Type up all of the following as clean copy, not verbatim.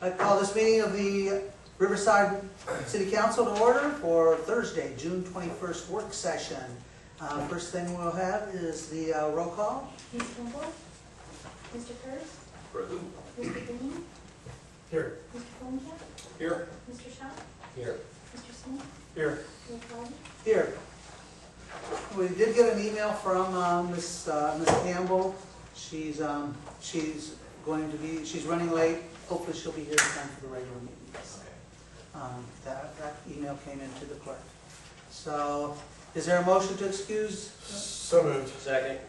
I call this meeting of the Riverside City Council to order for Thursday, June 21st work session. First thing we'll have is the roll call. Ms. Campbell? Mr. Kurz? Present. Mr. Green? Here. Mr. Fulenkamp? Here. Mr. Shaw? Here. Mr. Smith? Here. Ms. Bowden? Here. We did get an email from Miss Campbell. She's running late. Hopefully she'll be here in time for the regular meetings. That email came into the clerk. So, is there a motion to excuse? So moved. Second.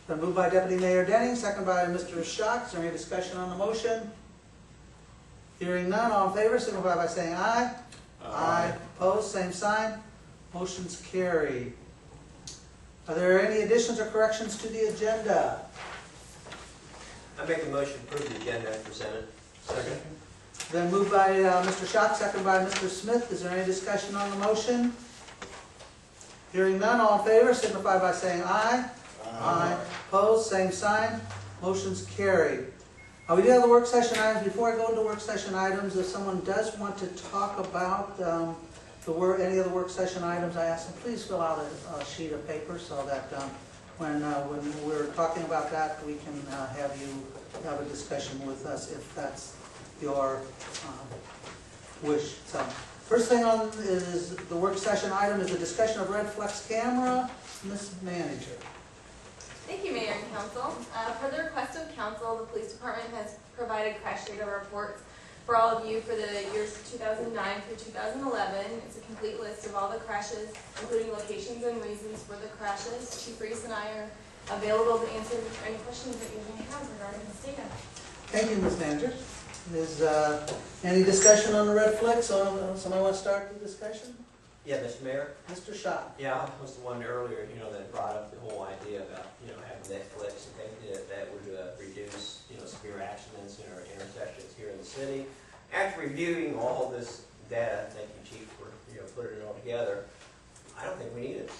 Been moved by Deputy Mayor Denning, second by Mr. Schock. Is there any discussion on the motion? Hearing none, all in favor, signify by saying aye. Aye. Opposed, same sign. Motion's carried. Are there any additions or corrections to the agenda? I make a motion to approve the agenda as presented. Second. Then moved by Mr. Schock, second by Mr. Smith. Is there any discussion on the motion? Hearing none, all in favor, signify by saying aye. Aye. Opposed, same sign. Motion's carried. We do have the work session items. Before I go into work session items, if someone does want to talk about any of the work session items, I ask them please fill out a sheet of paper so that when we're talking about that, we can have you have a discussion with us if that's your wish. So, first thing on is the work session item is a discussion of Red Flex camera. Ms. Manager. Thank you, Mayor and Council. Per the request of Council, the Police Department has provided crash data reports for all of you for the years 2009 through 2011. It's a complete list of all the crashes, including locations and reasons for the crashes. Chief Reese and I are available to answer any questions that you may have regarding this data. Thank you, Ms. Manager. Is any discussion on the Red Flex? Somebody want to start the discussion? Yeah, Mr. Mayor? Mr. Shaw. Yeah, I was the one earlier, that brought up the whole idea about, having Netflix and thinking that would reduce, severe accidents in our intersections here in the city. After reviewing all this data, thank you, Chief, for, putting it all together, I don't think we need it.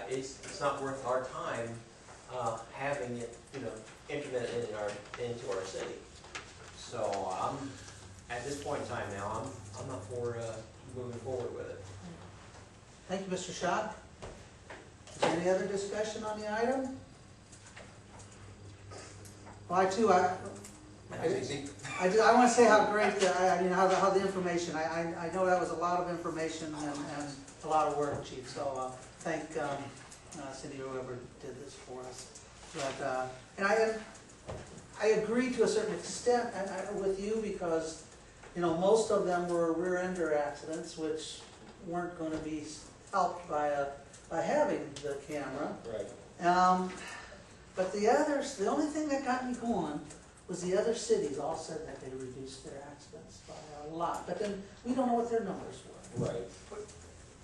It's not worth our time having it, implemented into our city. So at this point in time now, I'm not for moving forward with it. Thank you, Mr. Schock. Is there any other discussion on the item? Well, I want to say how great, how the information, I know that was a lot of information and a lot of work, Chief, so thank Cindy or whoever did this for us. But, and I agree to a certain extent with you because, most of them were rear-ender accidents, which weren't going to be helped by having the camera. Right. But the others, the only thing that got me going was the other cities all said that they reduced their accidents by a lot. But then we don't know what their numbers were. Right.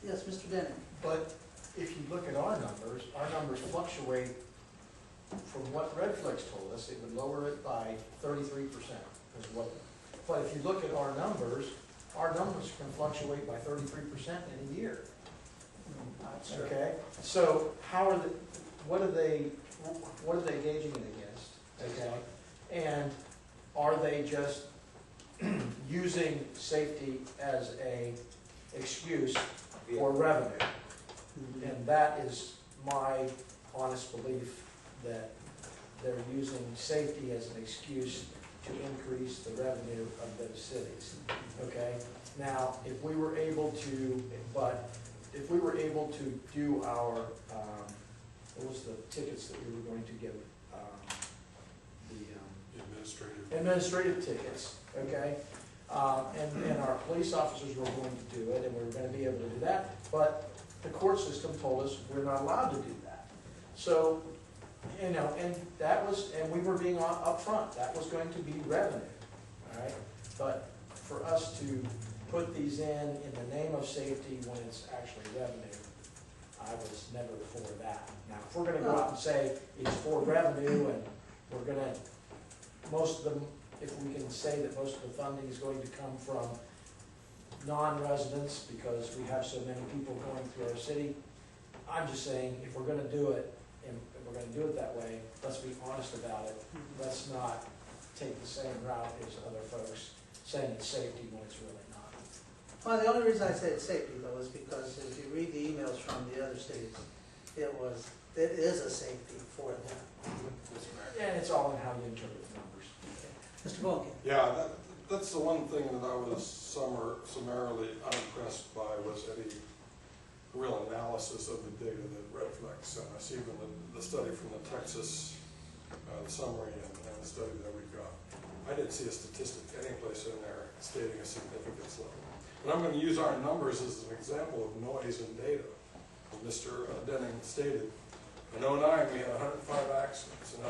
Yes, Mr. Denning. But if you look at our numbers fluctuate. From what Red Flex told us, it would lower it by 33%. But if you look at our numbers can fluctuate by 33% in a year. Sure. Okay, so what are they gauging it against? Okay, and are they just using safety as a excuse for revenue? And that is my honest belief that they're using safety as an excuse to increase the revenue of those cities. Okay, now if we were able to do our, what was the tickets that we were going to give, the administrative tickets, okay? And our police officers were going to do it, and we were going to be able to do that, but the court system told us we're not allowed to do that. So, and we were being upfront, that was going to be revenue, all right? But for us to put these in the name of safety when it's actually revenue, I was never for that. Now, if we're going to go out and say it's for revenue and we're going to, if we can say that most of the funding is going to come from non-residents because we have so many people going through our city, I'm just saying if we're going to do it, and we're going to do it that way, let's be honest about it. Let's not take the same route as other folks saying it's safety when it's really not. Well, the only reason I say it's safety though is because if you read the emails from the other cities, it is a safety for them. And it's all in how you interpret the numbers. Mr. Vulcan? Yeah, that's the one thing that I was summarily unimpressed by was any real analysis of the data that Redflex sent us, even the study from the Texas, the summary and the study that we got. I didn't see a statistic anyplace in there stating a significance level. And I'm going to use our numbers as an example of noise and data. As Mr. Denning stated, in 09 we had 105 accidents, in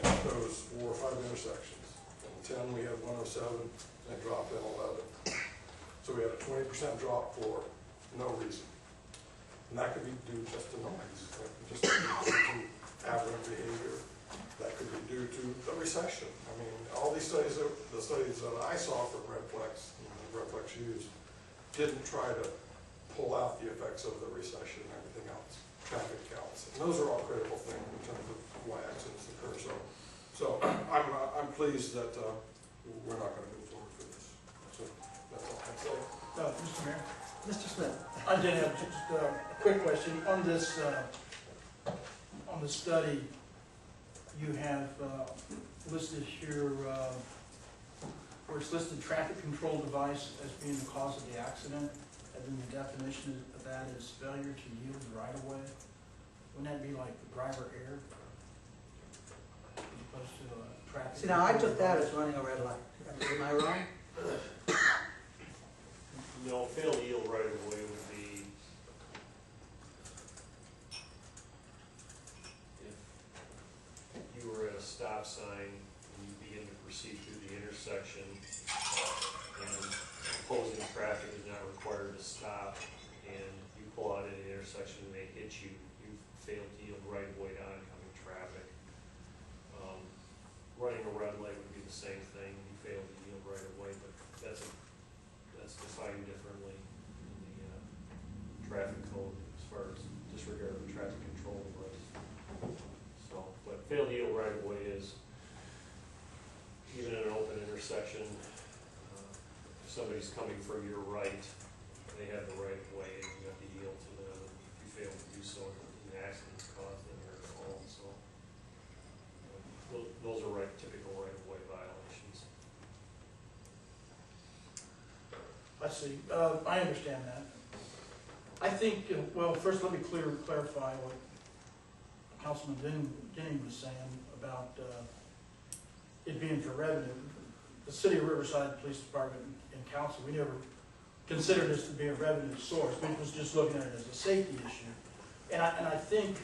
those 4 or 5 intersections. In 10 we had 107, and it dropped in 11. So we had a 20% drop for no reason. And that could be due just to noise, that could just be due to aberrant behavior, that could be due to the recession. I mean, all these studies, the studies that I saw for Redflex, Redflex used, didn't try to pull out the effects of the recession and everything else, traffic counts. And those are all critical things in terms of why accidents occur. So I'm pleased that we're not going to move forward for this. So that's all I'd say. Mr. Mayor? Mr. Smith? I did have just a quick question. On this study, you have listed here, where it's listed traffic control device as being the cause of the accident, and then the definition of that is failure to yield right of way. Wouldn't that be like the driver error? As opposed to traffic? See, now I took that as running a red light. Am I wrong? No, fail to yield right of way would be if you were at a stop sign and you begin to proceed through the intersection and opposing traffic is not required to stop and you pull out at an intersection and they hit you, you failed to yield right of way to oncoming traffic. Running a red light would be the same thing. You failed to yield right of way, but that's defined differently in the traffic code as far as disregard of traffic control device. So, but fail to yield right of way is even in an open intersection, if somebody's coming from your right, they have the right of way and you have to yield to them. If you fail to do so, an accident's caused them or at all. So those are typical right of way violations. I see. I understand that. I think, well, first let me clarify what Councilman Denning was saying about it being for revenue. The City of Riverside Police Department and Council, we never considered this to be a revenue source. We was just looking at it as a safety issue. And I think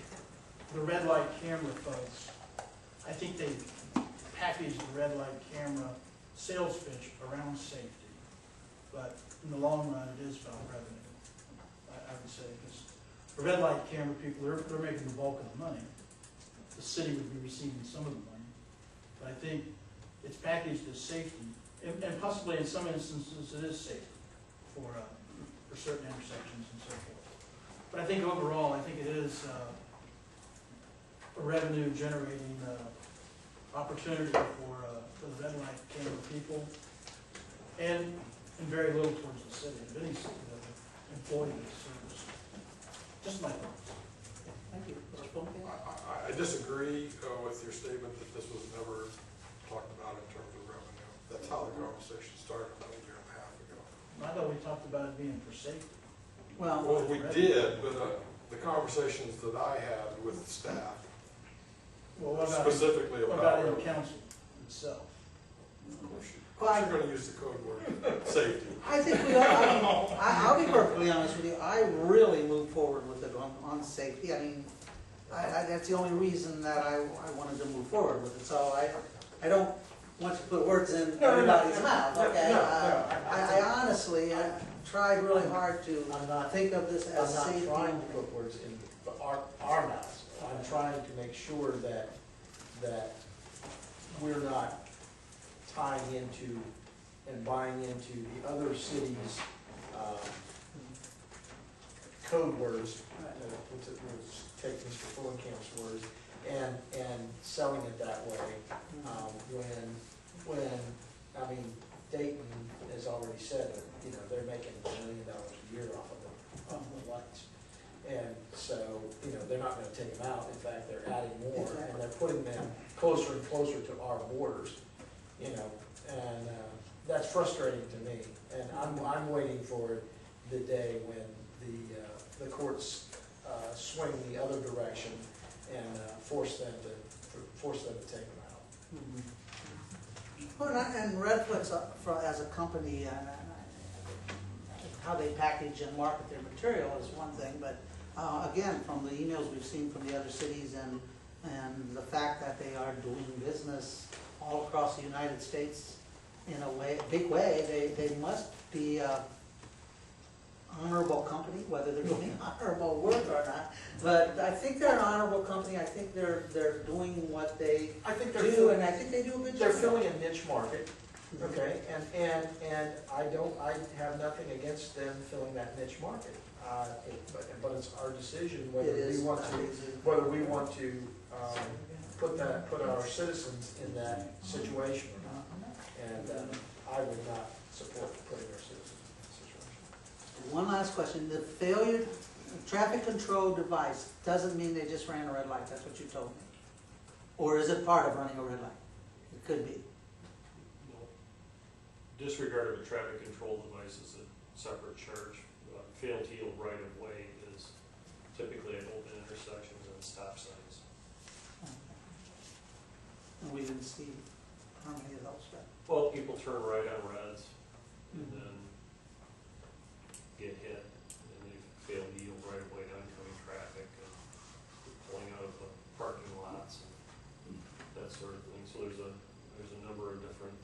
the red light camera folks, I think they packaged the red light camera sales pitch around safety. But in the long run, it is about revenue, I would say, because the red light camera people, they're making the bulk of the money. The city would be receiving some of the money. But I think it's packaged as safety, and possibly in some instances it is safety for certain intersections and so forth. But I think overall, I think it is a revenue generating opportunity for the red light camera people, and very little towards the city, if any employee service. Just my thoughts. Thank you. Mr. Vulcan? I disagree with your statement that this was never talked about in terms of revenue. That's how the conversation started about a year and a half ago. I thought we talked about it being for safety. Well, Well, we did, but the conversations that I had with the staff, Well, what about, specifically what about about in revenue. council itself? Well, You're going to use the code word, safety. I think we are, I mean, I'll be perfectly honest with you, I really moved forward with it on safety. I mean, that's the only reason that I wanted to move forward with it, so I don't want to put words in everybody's mouth, okay? I honestly tried really hard to think of this as I'm safety. not trying to put words in our mouths. I'm trying to make sure that we're not tying into and buying into the other cities' code words, take Mr. Fullenkamp's words, and selling it that way, when, I mean, Dayton has already said that, you know, they're making $1 million a year off the lights. And so, you know, they're not gonna take them out, in fact, they're adding more, and they're putting them closer and closer to our borders, you know, and, that's frustrating to me. And I'm waiting for the day when the courts, swing the other direction and, force them to take them out. Well, and Redflex, as a company, how they package and market their material is one thing, but again, from the emails we've seen from the other cities and the fact that they are doing business all across the United States in a way, big way, they must be an honorable company, whether they're doing honorable work or not. But I think they're an honorable company. I think they're doing what they I think do, and I think they do a good job. they're filling a niche market, okay, and I have nothing against them filling that niche market. But it's our decision whether we want to put our citizens in that situation or not. And I would not support putting our citizens in that situation. One last question. The failure, traffic control device doesn't mean they just ran a red light. That's what you told me. Or is it part of running a red light? It could be. Disregard of a traffic control device is a separate charge. Fail to yield right of way is typically at open intersections and stop signs. And we didn't see how many of those, but. Well, people turn right on reds and then get hit, and they fail to yield right of way to oncoming traffic and pulling out of the parking lots and that sort of thing. So there's a number of different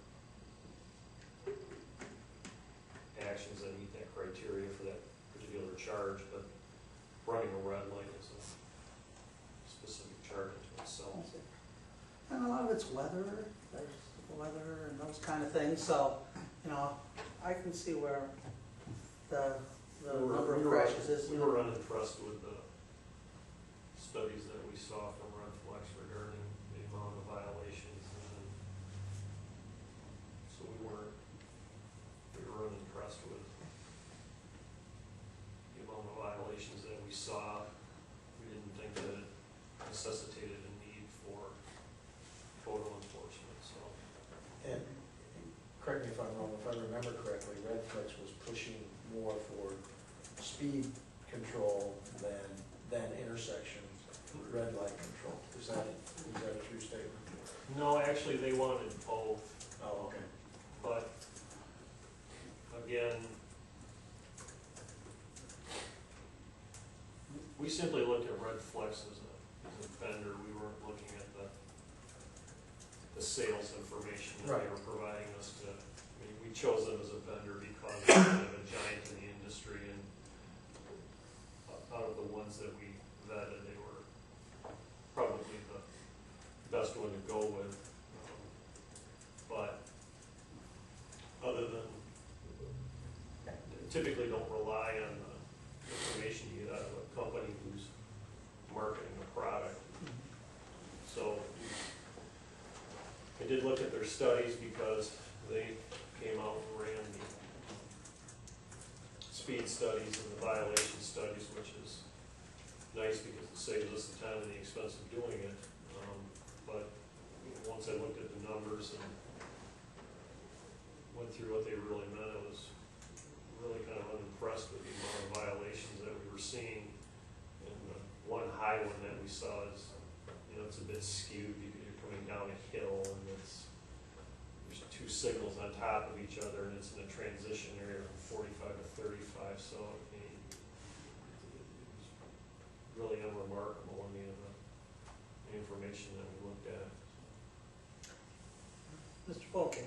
actions that meet that criteria for that particular charge, but running a red light is a specific charge unto itself. And a lot of it's weather, there's weather and those kind of things, so, you know, I can see where the number of crashes is. We were unimpressed with the studies that we saw from Redflex regarding the amount of violations, and so we were unimpressed with the amount of violations that we saw. We didn't think that it necessitated a need for photo enforcement, so. And correct me if I'm wrong, if I remember correctly, Redflex was pushing more for speed control than intersection red light control. Is that a true statement? No, actually, they wanted both. Oh, okay. But again, we simply looked at Redflex as a vendor. We weren't looking at the sales information that they were providing us to. I mean, we chose them as a vendor because they're kind of a giant in the industry, and out of the ones that we vetted, they were probably the best one to go with. But other than, typically don't rely on the information you get out of a company who's marketing a product. So I did look at their studies because they came out and ran the speed studies and the violation studies, which is nice because it saves us the time and the expense of doing it. But once I looked at the numbers and went through what they really meant, I was really kind of unimpressed with the amount of violations that we were seeing. And the one high one that we saw is, you know, it's a bit skewed because you're coming down a hill and there's two signals on top of each other, and it's in a transition area from 45 to 35. So it was really unremarkable in the information that we looked at. Mr. Folke.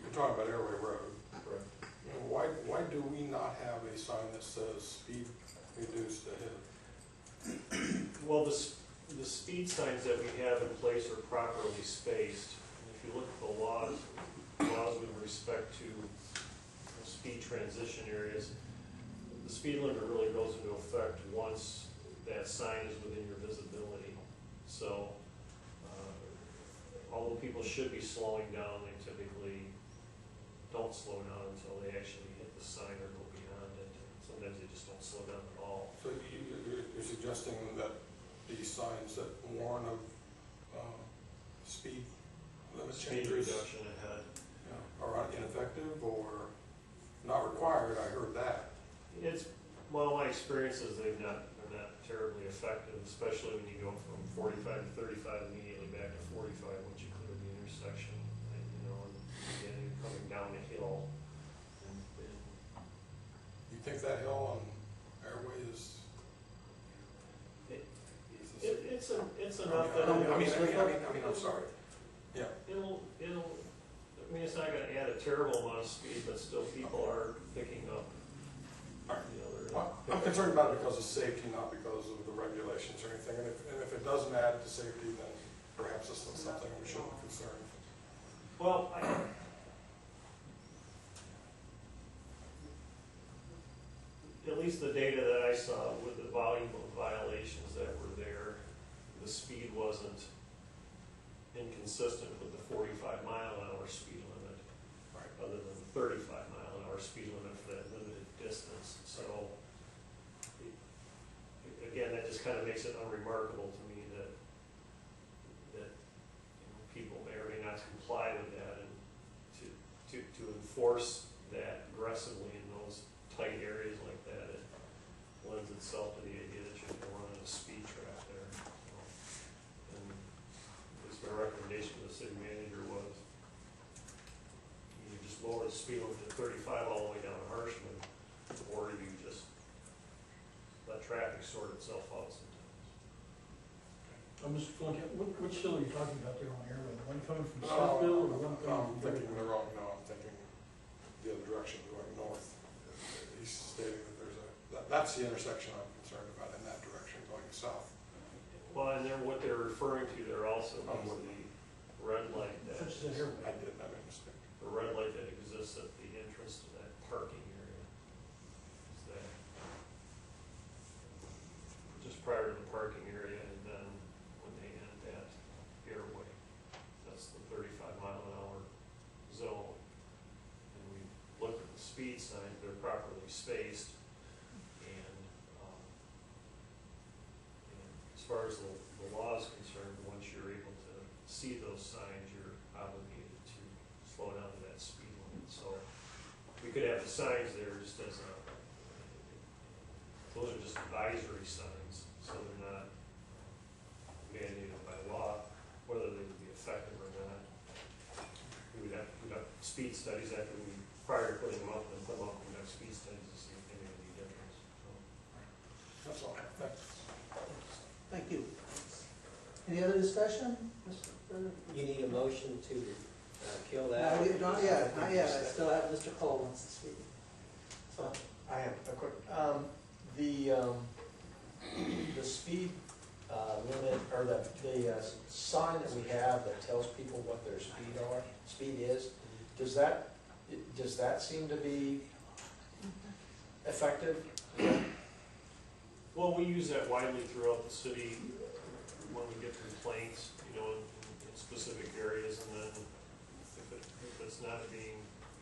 You're talking about Airway Road. Correct. You know, why do we not have a sign that says speed reduced ahead? Well, the speed signs that we have in place are properly spaced. And if you look at the laws with respect to speed transition areas, the speed limit really goes into effect once that sign is within your visibility. So although people should be slowing down, they typically don't slow down until they actually hit the sign or go beyond it. Sometimes they just don't slow down at all. So you're suggesting that these signs that warn of speed limit Speed changes reduction ahead. are ineffective or not required? I heard that. Well, my experience is they're not terribly effective, especially when you go from 45 to 35 immediately back to 45 once you clear the intersection, and again, you're coming down a hill. You think that hill on Airway is? It's enough that I'm sorry. Yeah. It's not gonna add a terrible amount of speed, but still people are picking up. I'm concerned about it because of safety, not because of the regulations or anything. And if it doesn't add to safety, then perhaps it's not something we shouldn't be concerned. Well, at least the data that I saw with the volume of violations that were there, the speed wasn't inconsistent with the 45-mile-an-hour speed limit, other than the 35-mile-an-hour speed limit for that limited distance. So, again, that just kind of makes it unremarkable to me that people may or may not comply with that, and to enforce that aggressively in those tight areas like that, it lends itself to the idea that you're going to run a speed trap there. And at least my recommendation to the city manager was you just lower the speed limit to 35 all the way down to Harshman, or you just let traffic sort itself out sometimes. Mr. Flunk, which hill are you talking about there on Airway? The one coming from No, Southville or the one coming I'm from? thinking the wrong. No, I'm thinking the other direction, going north. He's stating that that's the intersection I'm concerned about, in that direction, going south. Well, and then what they're referring to there also is the red light that, Such as Airway. I did, I made a mistake. the red light that exists at the entrance to that parking area. Is that just prior to the parking area, and then when they end that airway, that's the 35-mile-an-hour zone. And we looked at the speed signs; they're properly spaced, and as far as the law is concerned, once you're able to see those signs, you're obligated to slow down to that speed limit. So we could have the signs there just as those are just advisory signs, so they're not mandated by law, whether they would be effective or not. We would have to conduct speed studies prior to putting them up, and put them up and conduct speed studies to see if they make any difference. So. That's all I have. Thanks. Thank you. Any other discussion? You need a motion to kill that? Not yet. I still have Mr. Cole wants to speak. So, I have a quick, the speed limit, or the sign that we have that tells people what their speed is, does that seem to be effective? Well, we use that widely throughout the city when we get complaints, in specific areas, and then if it's not being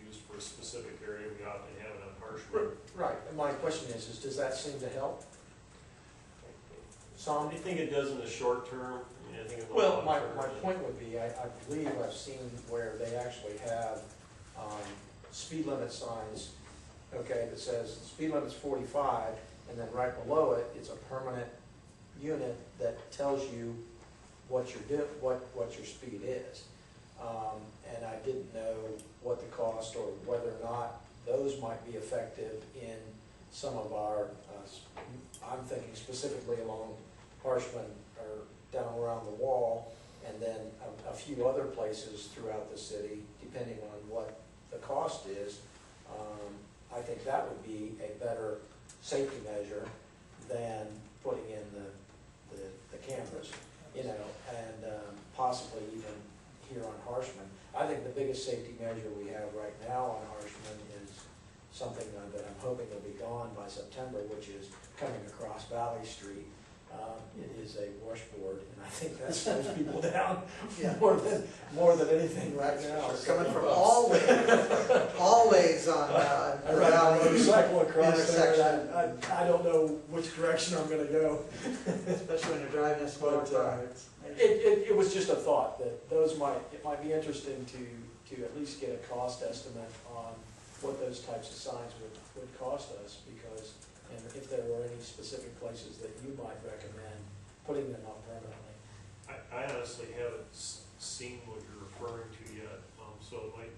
used for a specific area, we often have it on Harshman. Right, and my question is does that seem to help? I think it does in the short term. I think in the Well, long my term, point would be, I believe I've seen where they actually have speed limit signs, okay, that says speed limit's 45, and then right below it, it's a permanent unit that tells you what your speed is. And I didn't know what the cost or whether or not those might be effective in some of our, I'm thinking specifically along Harshman or down around the wall, and then a few other places throughout the city, depending on what the cost is. I think that would be a better safety measure than putting in the cameras, and possibly even here on Harshman. I think the biggest safety measure we have right now on Harshman is something that I'm hoping will be gone by September, which is coming across Valley Street. It is a washboard, and I think that slows people down Yeah. more than anything right now. Coming from all ways on, I ride my motorcycle across there, intersection. and I don't know which direction I'm gonna go. Especially when you're driving a smaller But, car. It was just a thought that it might be interesting to at least get a cost estimate on what those types of signs would cost us, because, and if there were any specific places that you might recommend putting them up permanently. I honestly haven't seen what you're referring to yet, so it might,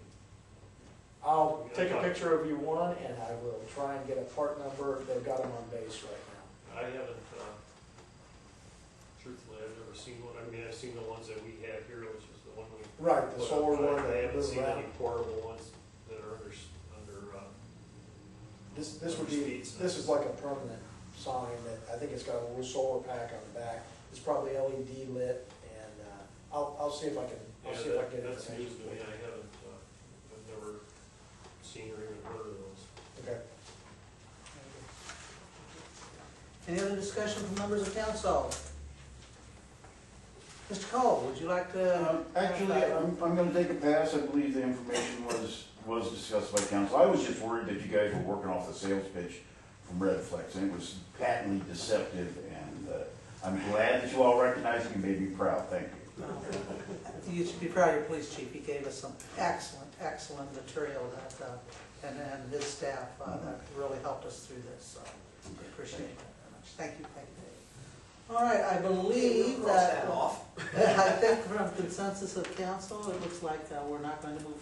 I'll take a picture of you one, and I will try and get a part number. They've got them on base right now. I haven't, truthfully, I've never seen one. I mean, I've seen the ones that we have here, which is the one we. Right, the put up, solar but one I that haven't moves seen around. any portable ones that are under, This would be, this is like a permanent sign that, I think it's got a little solar pack on the back. It's probably LED lit, and, I'll see if I can, get that's information news to for me. you. I haven't, I've never seen or even heard of those. Okay. Any other discussion from members of council? Mr. Cole, would you like to? Actually, I'm gonna take a pass. I believe the information was discussed by council. I was just worried that you guys were working off the sales pitch from Red Flex, and it was patently deceptive, and I'm glad that you all recognize it and made me proud. Thank you. You should be proud of your police chief. He gave us some excellent material that, and his staff, that really helped us through this, so we appreciate that very much. Thank you, Dave. All right, I believe Cross that off. I think from consensus of council, it looks like we're not going to move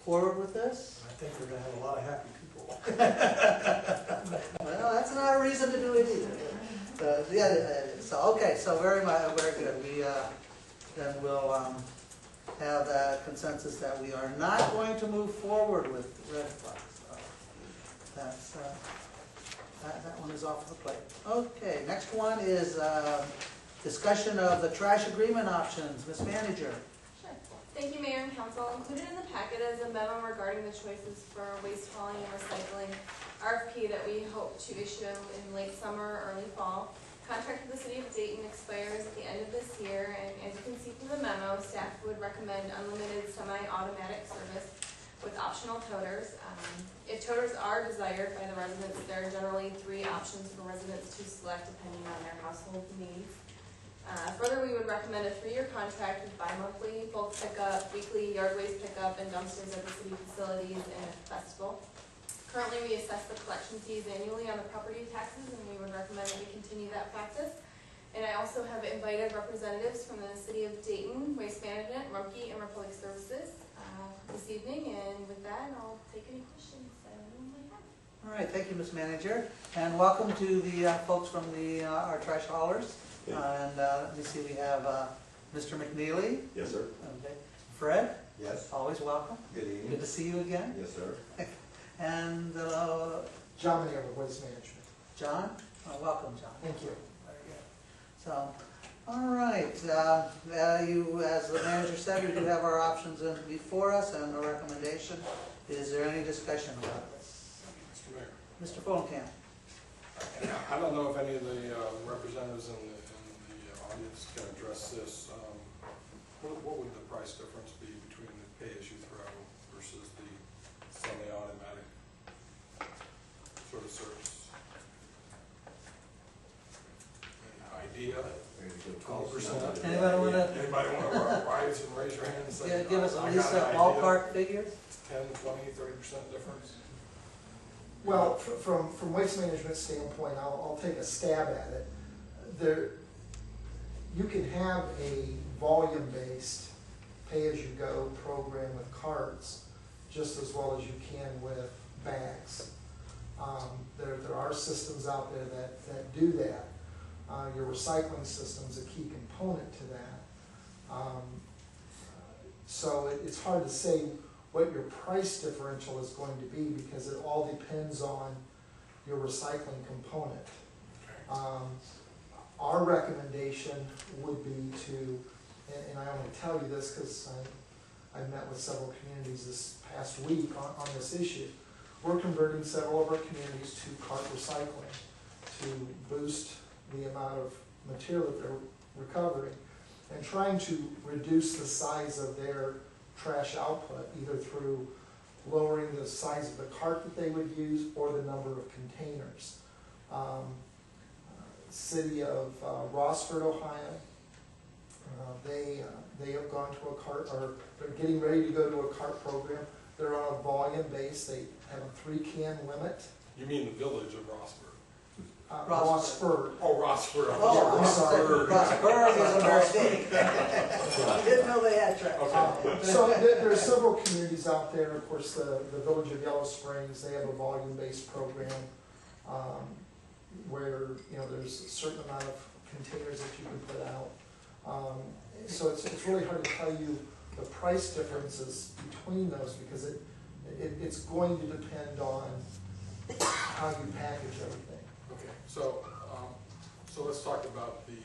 forward with this. I think we're gonna have a lot of happy people. Well, that's not a reason to do it either. So very good. We, then we'll, have a consensus that we are not going to move forward with Red Fox. So that's, that one is off the plate. Okay, next one is, discussion of the trash agreement options. Ms. Manager. Sure. Thank you, Mayor and Council. Included in the packet is a memo regarding the choices for waste hauling and recycling RFP that we hope to issue in late summer, early fall. Contract with the City of Dayton expires at the end of this year, and as you can see from the memo, staff would recommend unlimited semi-automatic service with optional toters. If toters are desired by the residents, there are generally 3 options for residents to select depending on their household needs. Further, we would recommend a 3-year contract with bi-monthly bulk pickup, weekly yard waste pickup, and dumpsters at the city facilities and at the festival. Currently, we assess the collection fees annually on the property taxes, and we would recommend that we continue that practice. And I also have invited representatives from the City of Dayton, Waste Management, Rumpke, and Republic Services this evening. And with that, I'll take any questions that anyone might have. All right, thank you, Ms. Manager, and welcome to the folks from the our trash haulers. And let me see, we have Mr. McNeely. Yes, sir. Okay. Fred, Yes. always welcome. Good evening. Good to see you again. Yes, sir. And John Mayer with Waste Management. John, welcome, John. Thank you. Very good. So, all right, you, as the manager said, we do have our options before us and a recommendation. Is there any discussion about this? Mr. Mayor. Mr. Fulenkamp. I don't know if any of the representatives in the audience can address this. What would the price difference be between the pay-as-you-throw versus the semi-automatic sort of service? Any idea? 12%? Anybody want to rise and raise your hand and say? Give us "I at got least an a idea"? ballpark figure. 10, 20, 30% difference? Well, from Waste Management's standpoint, I'll take a stab at it. You can have a volume-based, pay-as-you-go program with carts just as well as you can with bags. There are systems out there that do that. Your recycling system's a key component to that. So it's hard to say what your price differential is going to be because it all depends on your recycling component. Our recommendation would be to, and I only tell you this because I've met with several communities this past week on this issue. We're converting several of our communities to cart recycling to boost the amount of material that they're recovering, and trying to reduce the size of their trash output, either through lowering the size of the cart that they would use or the number of containers. City of Rossford, Ohio, they have gone to a cart, or they're getting ready to go to a cart program. They're on a volume base. They have a 3-can limit. You mean the village of Rossburg? Rossford. Oh, Rossburg. Oh, I'm sorry. Rossburg is a mistake. I didn't know they had trash. Okay. So there are several communities out there. Of course, the village of Yellow Springs, they have a volume-based program where, you know, there's a certain amount of containers that you can put out. So it's really hard to tell you the price differences between those, because it's going to depend on how you package everything. Okay, so let's talk about the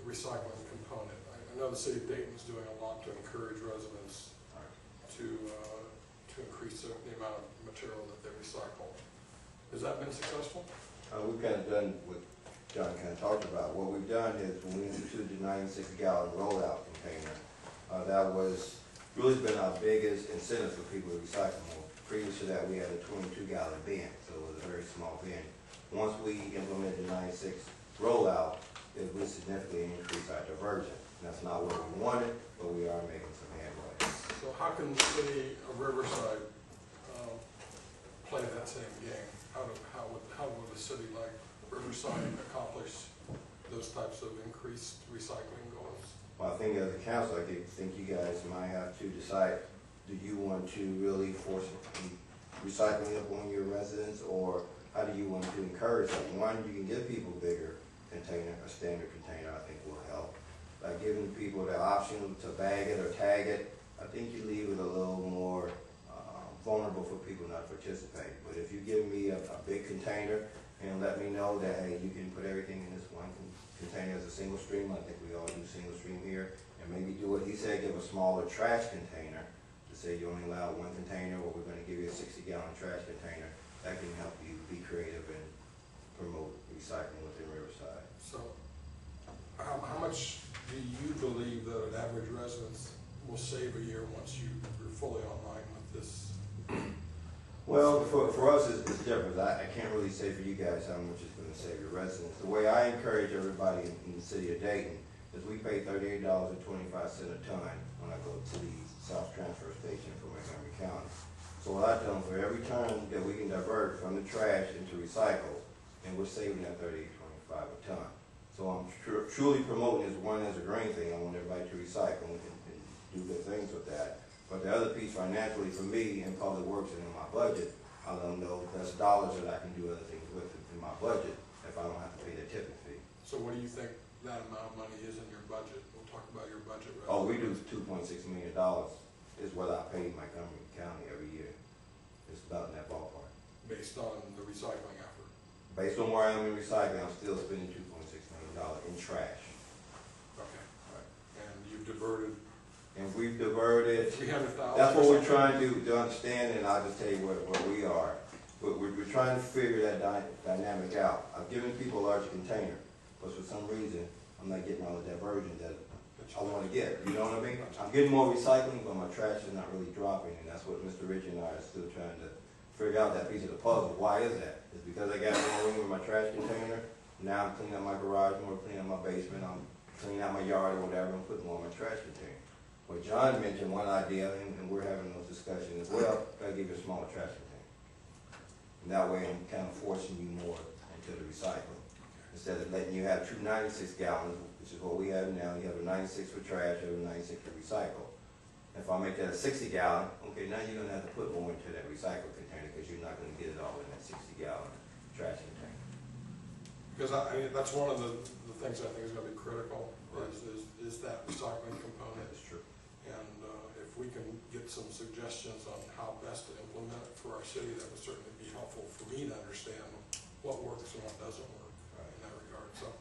recycling component. I know the city of Dayton is doing a lot to encourage residents to increase the amount of material that they recycle. Has that been successful? We've kind of done what John kind of talked about. What we've done is when we instituted the 96-gallon rollout container, that was really been our biggest incentive for people to recycle more. Previous to that, we had a 22-gallon bin, so it was a very small bin. Once we implemented the 96 rollout, it would significantly increase our diversion. That's not what we wanted, but we are making some headway. So how can the city of Riverside play that same game? How would a city like Riverside accomplish those types of increased recycling goals? Well, I think as a council, I think you guys might have to decide, do you want to really force recycling upon your residents, or how do you want to encourage that? One, you can give people a bigger container, a standard container, I think will help. By giving people the option to bag it or tag it, I think you leave it a little more vulnerable for people not to participate. But if you give me a big container and let me know that, hey, you can put everything in this one container as a single stream, I think we all do single stream here, and maybe do what he said, give a smaller trash container to say you only allow one container, or we're going to give you a 60-gallon trash container. That can help you be creative and promote recycling within Riverside. So how much do you believe that an average resident will save a year once you're fully online with this? Well, for us, it's different. I can't really say for you guys how much it's going to save your residents. The way I encourage everybody in the city of Dayton is we pay $38.25 a ton when I go to the South Transfer Station for Montgomery County. So what I tell them, for every ton that we can divert from the trash into recycle, and we're saving that $38.25 a ton. So I'm truly promoting this one as a green thing. I want everybody to recycle and do good things with that. But the other piece financially for me in public works and in my budget, I let them know that's dollars that I can do other things with in my budget if I don't have to pay the tipping fee. So what do you think that amount of money is in your budget? We'll talk about your budget. Oh, we do $2.6 million is what I pay Montgomery County every year. It's about in that ballpark. Based on the recycling effort? Based on where I am in recycling, I'm still spending $2.6 million in trash. Okay. Right. And you've diverted? And we've diverted. 300,000. That's what we're trying to understand, and I'll just tell you where we are. But we're trying to figure that dynamic out. I've given people a larger container, but for some reason, I'm not getting all the diversion that I want to get. You know what I mean? I'm getting more recycling, but my trash is not really dropping, and that's what Mr. Rich and I are still trying to figure out, that piece of the puzzle. Why is that? It's because I got more room in my trash container. Now I'm cleaning out my garage more, cleaning out my basement, I'm cleaning out my yard or whatever, I'm putting more in my trash container. Well, John mentioned one idea, and we're having those discussions as well, gotta give you a smaller trash container. And that way I'm kind of forcing you more into the recycling. Instead of letting you have 2 96 gallons, which is what we have now, you have a 96 for trash, you have a 96 for recycle. If I make that a 60 gallon, okay, now you're gonna have to put more into that recycle container because you're not gonna get it all in that 60 gallon trash container. Because I mean, that's one of the things I think is gonna be critical, is that recycling component. That's true. And if we can get some suggestions on how best to implement it for our city, that would certainly be helpful for me to understand what works and what doesn't work in that regard. So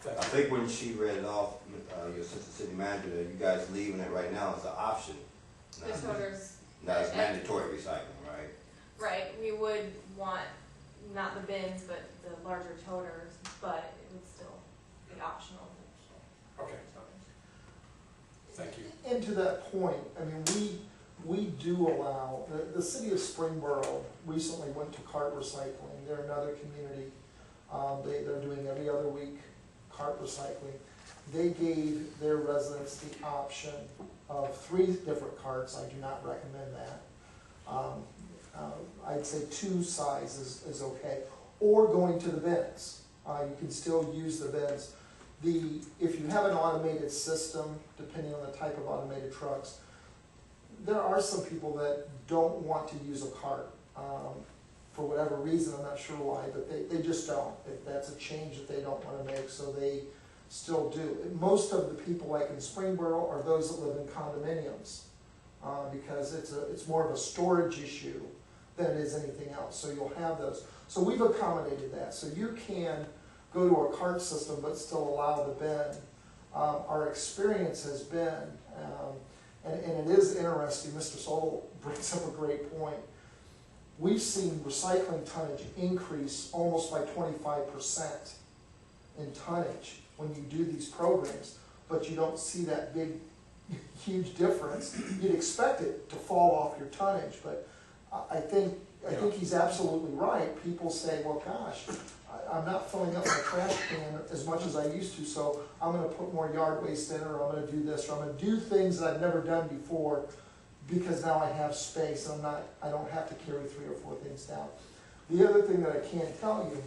thank you. I think when she read it off, your assistant city manager, that you guys leaving it right now as an option. The toters. Not as mandatory recycling, right? Right, we would want not the bins, but the larger toters, but it would still be optional. Okay, thank you. And to that point, I mean, we do allow, the city of Springboro recently went to cart recycling. They're another community. They're doing every other week cart recycling. They gave their residents the option of 3 different carts. I do not recommend that. I'd say 2 sizes is okay. Or going to the bins. You can still use the bins. If you have an automated system, depending on the type of automated trucks, there are some people that don't want to use a cart for whatever reason. I'm not sure why, but they just don't. That's a change that they don't want to make, so they still do. Most of the people, like in Springboro, are those that live in condominiums because it's more of a storage issue than it is anything else. So you'll have those. So we've accommodated that. So you can go to a cart system but still allow the bin. Our experience has been, and it is interesting, Mr. Sol brings up a great point. We've seen recycling tonnage increase almost by 25% in tonnage when you do these programs, but you don't see that big, huge difference. You'd expect it to fall off your tonnage, but I think he's absolutely right. People say, well, gosh, I'm not filling up my trash can as much as I used to, so I'm going to put more yard waste in, or I'm going to do this, or I'm going to do things that I've never done before because now I have space and I don't have to carry 3 or 4 things down. The other thing that I can tell you,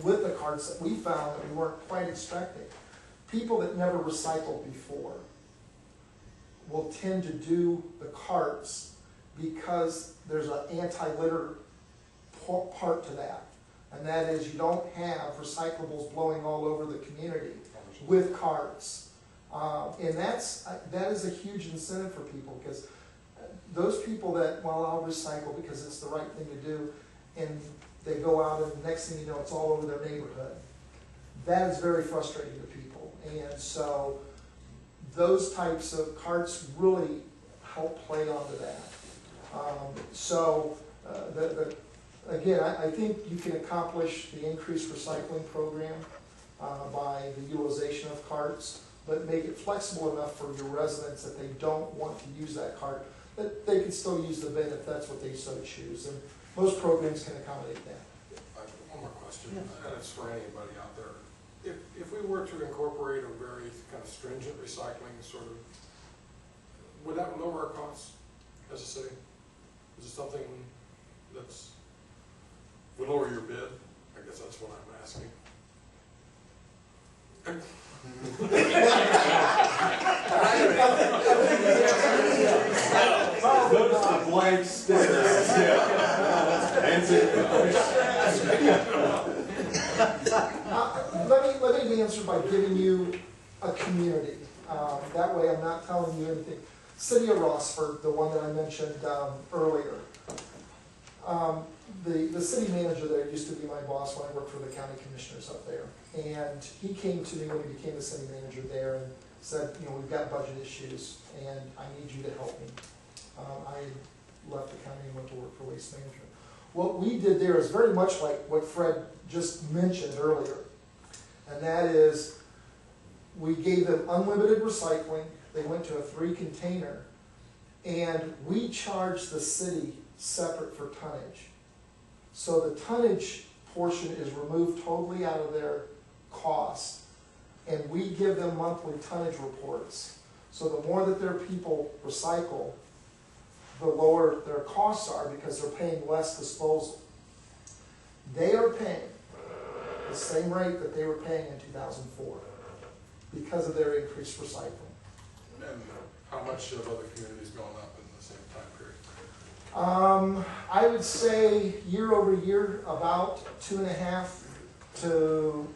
with the carts that we found that we weren't quite expecting, people that never recycled before will tend to do the carts because there's an anti-litter part to that. And that is, you don't have recyclables blowing all over the community with carts. And that is a huge incentive for people, because those people that, well, I'll recycle because it's the right thing to do, and they go out and the next thing you know, it's all over their neighborhood. That is very frustrating to people. And so those types of carts really help play onto that. Again, I think you can accomplish the increased recycling program by the utilization of carts, but make it flexible enough for your residents that they don't want to use that cart, that they can still use the bin if that's what they so choose. And most programs can accommodate that. One more question, and it's for anybody out there. If we were to incorporate a very kind of stringent recycling sort of, would that lower our costs as a city? Is it something that's, would lower your bid? I guess that's what I'm asking. Notice the blank stare. Let me answer by giving you a community. That way I'm not telling you anything. City of Rossford, the one that I mentioned earlier. The city manager there used to be my boss when I worked for the county commissioners up there. And he came to me when he became the city manager there and said, you know, we've got budget issues and I need you to help me. I left the county and went to work for waste management. What we did there is very much like what Fred just mentioned earlier. And that is, we gave them unlimited recycling. They went to a 3-container, and we charged the city separate for tonnage. So the tonnage portion is removed totally out of their cost, and we give them monthly tonnage reports. So the more that their people recycle, the lower their costs are because they're paying less disposal. They are paying the same rate that they were paying in 2004 because of their increased recycling. And how much have other communities gone up in the same time period? I would say year over year, about 2.5% to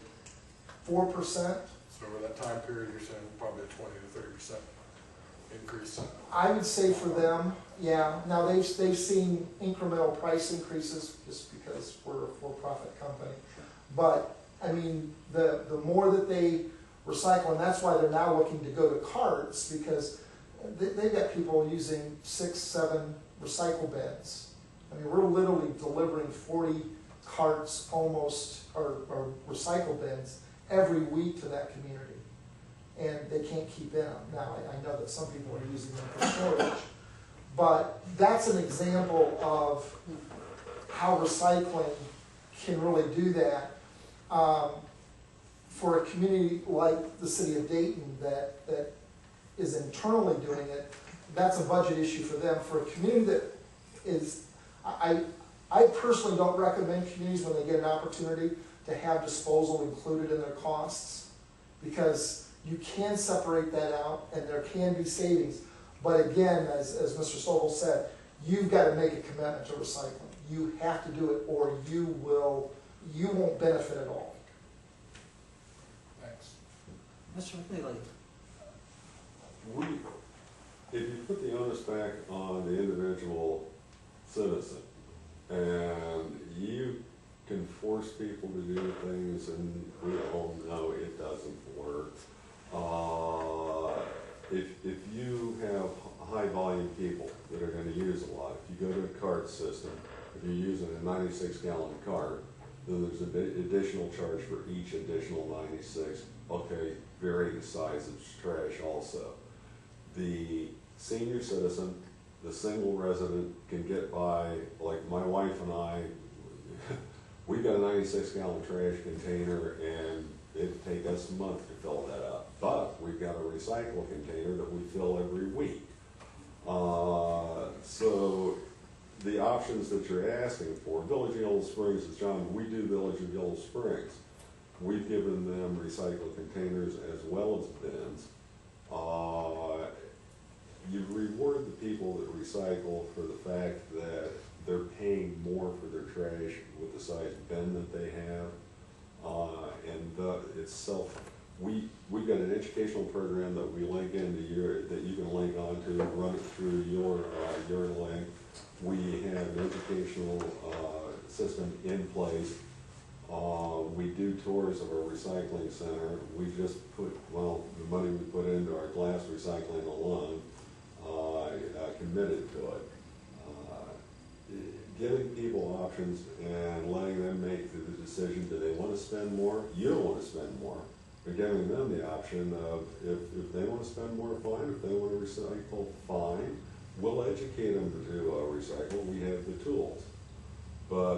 4%. So over that time period, you're saying probably a 20 to 30% increase? I would say for them, yeah. Now they've seen incremental price increases just because we're a for-profit company. But I mean, the more that they recycle, and that's why they're now looking to go to carts, because they've got people using 6, 7 recycle bins. I mean, we're literally delivering 40 carts almost, or recycle bins every week to that community, and they can't keep in them. Now, I know that some people are using them for storage, but that's an example of how recycling can really do that. For a community like the city of Dayton that is internally doing it, that's a budget issue for them. For a community that is, I personally don't recommend communities when they get an opportunity to have disposal included in their costs, because you can separate that out and there can be savings. But again, as Mr. Sobel said, you've got to make a commitment to recycling. You have to do it, or you won't benefit at all. Thanks. Mr. McNeely? If you put the onus back on the individual citizen, and you can force people to do things, and we all know it doesn't work. If you have high volume people that are going to use a lot, if you go to a cart system, if you're using a 96-gallon cart, then there's an additional charge for each additional 96. Okay, vary the size of trash also. The senior citizen, the single resident can get by, like my wife and I, we've got a 96-gallon trash container, and it'd take us a month to fill that up. But we've got a recycle container that we fill every week. So the options that you're asking for, Village of Yellow Springs, as John, we do Village of Yellow Springs. We've given them recycle containers as well as bins. You reward the people that recycle for the fact that they're paying more for their trash with the size bin that they have. We've got an educational program that we link into that you can link onto and run it through your link. We have an educational system in place. We do tours of our recycling center. We just put, the money we put into our glass recycling alone, committed to it. Giving people options and letting them make the decision, do they want to spend more? You don't want to spend more. But giving them the option of, if they want to spend more, fine. If they want to recycle, fine. We'll educate them to recycle. We have the tools. But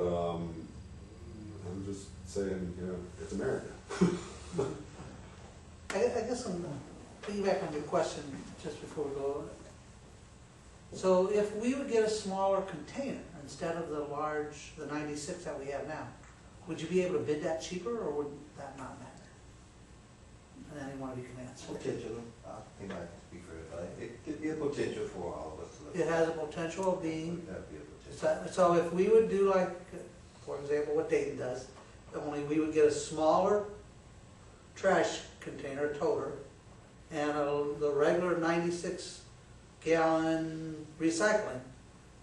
I'm just saying, it's America. I guess I'm piggyback on your question just before we go. So if we would get a smaller container instead of the large, the 96 that we have now, would you be able to bid that cheaper, or would that not matter? And any one of you can answer. Potential, I think I can speak for it, but it could be a potential for all of us to look It has a potential of being, That'd be a potential. so if we would do like, for example, what Dayton does, only we would get a smaller trash container, toter, and the regular 96-gallon recycling,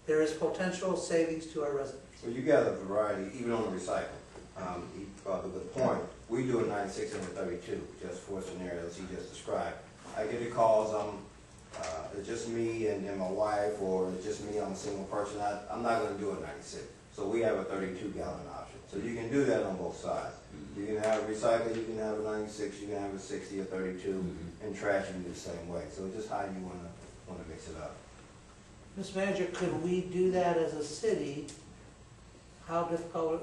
there is potential savings to our residents. Well, you got a variety, even on the recycling. He brought up a good point. We do a 96 and a 32, just for scenarios he just described. I get the calls, it's just me and my wife, or it's just me, I'm a single person. I'm not going to do a 96. So we have a 32-gallon option. So you can do that on both sides. You can have a recycle, you can have a 96, you can have a 60 or 32, and trash you can do the same way. So it's just how you want to mix it up. Mr. Manager, could we do that as a city? How difficult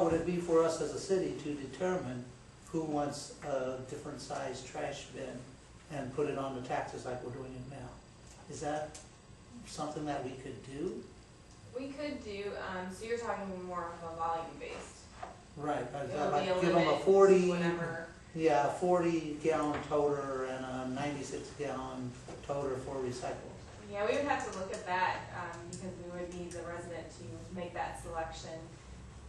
would it be for us as a city to determine who wants a different size trash bin and put it on the taxes like we're doing it now? Is that something that we could do? We could do, so you're talking more of a volume based. Right, It would be a like give them a limit, 40, whatever. yeah, 40-gallon toter and a 96-gallon toter for recyclables. Yeah, we would have to look at that, because we would need the resident to make that selection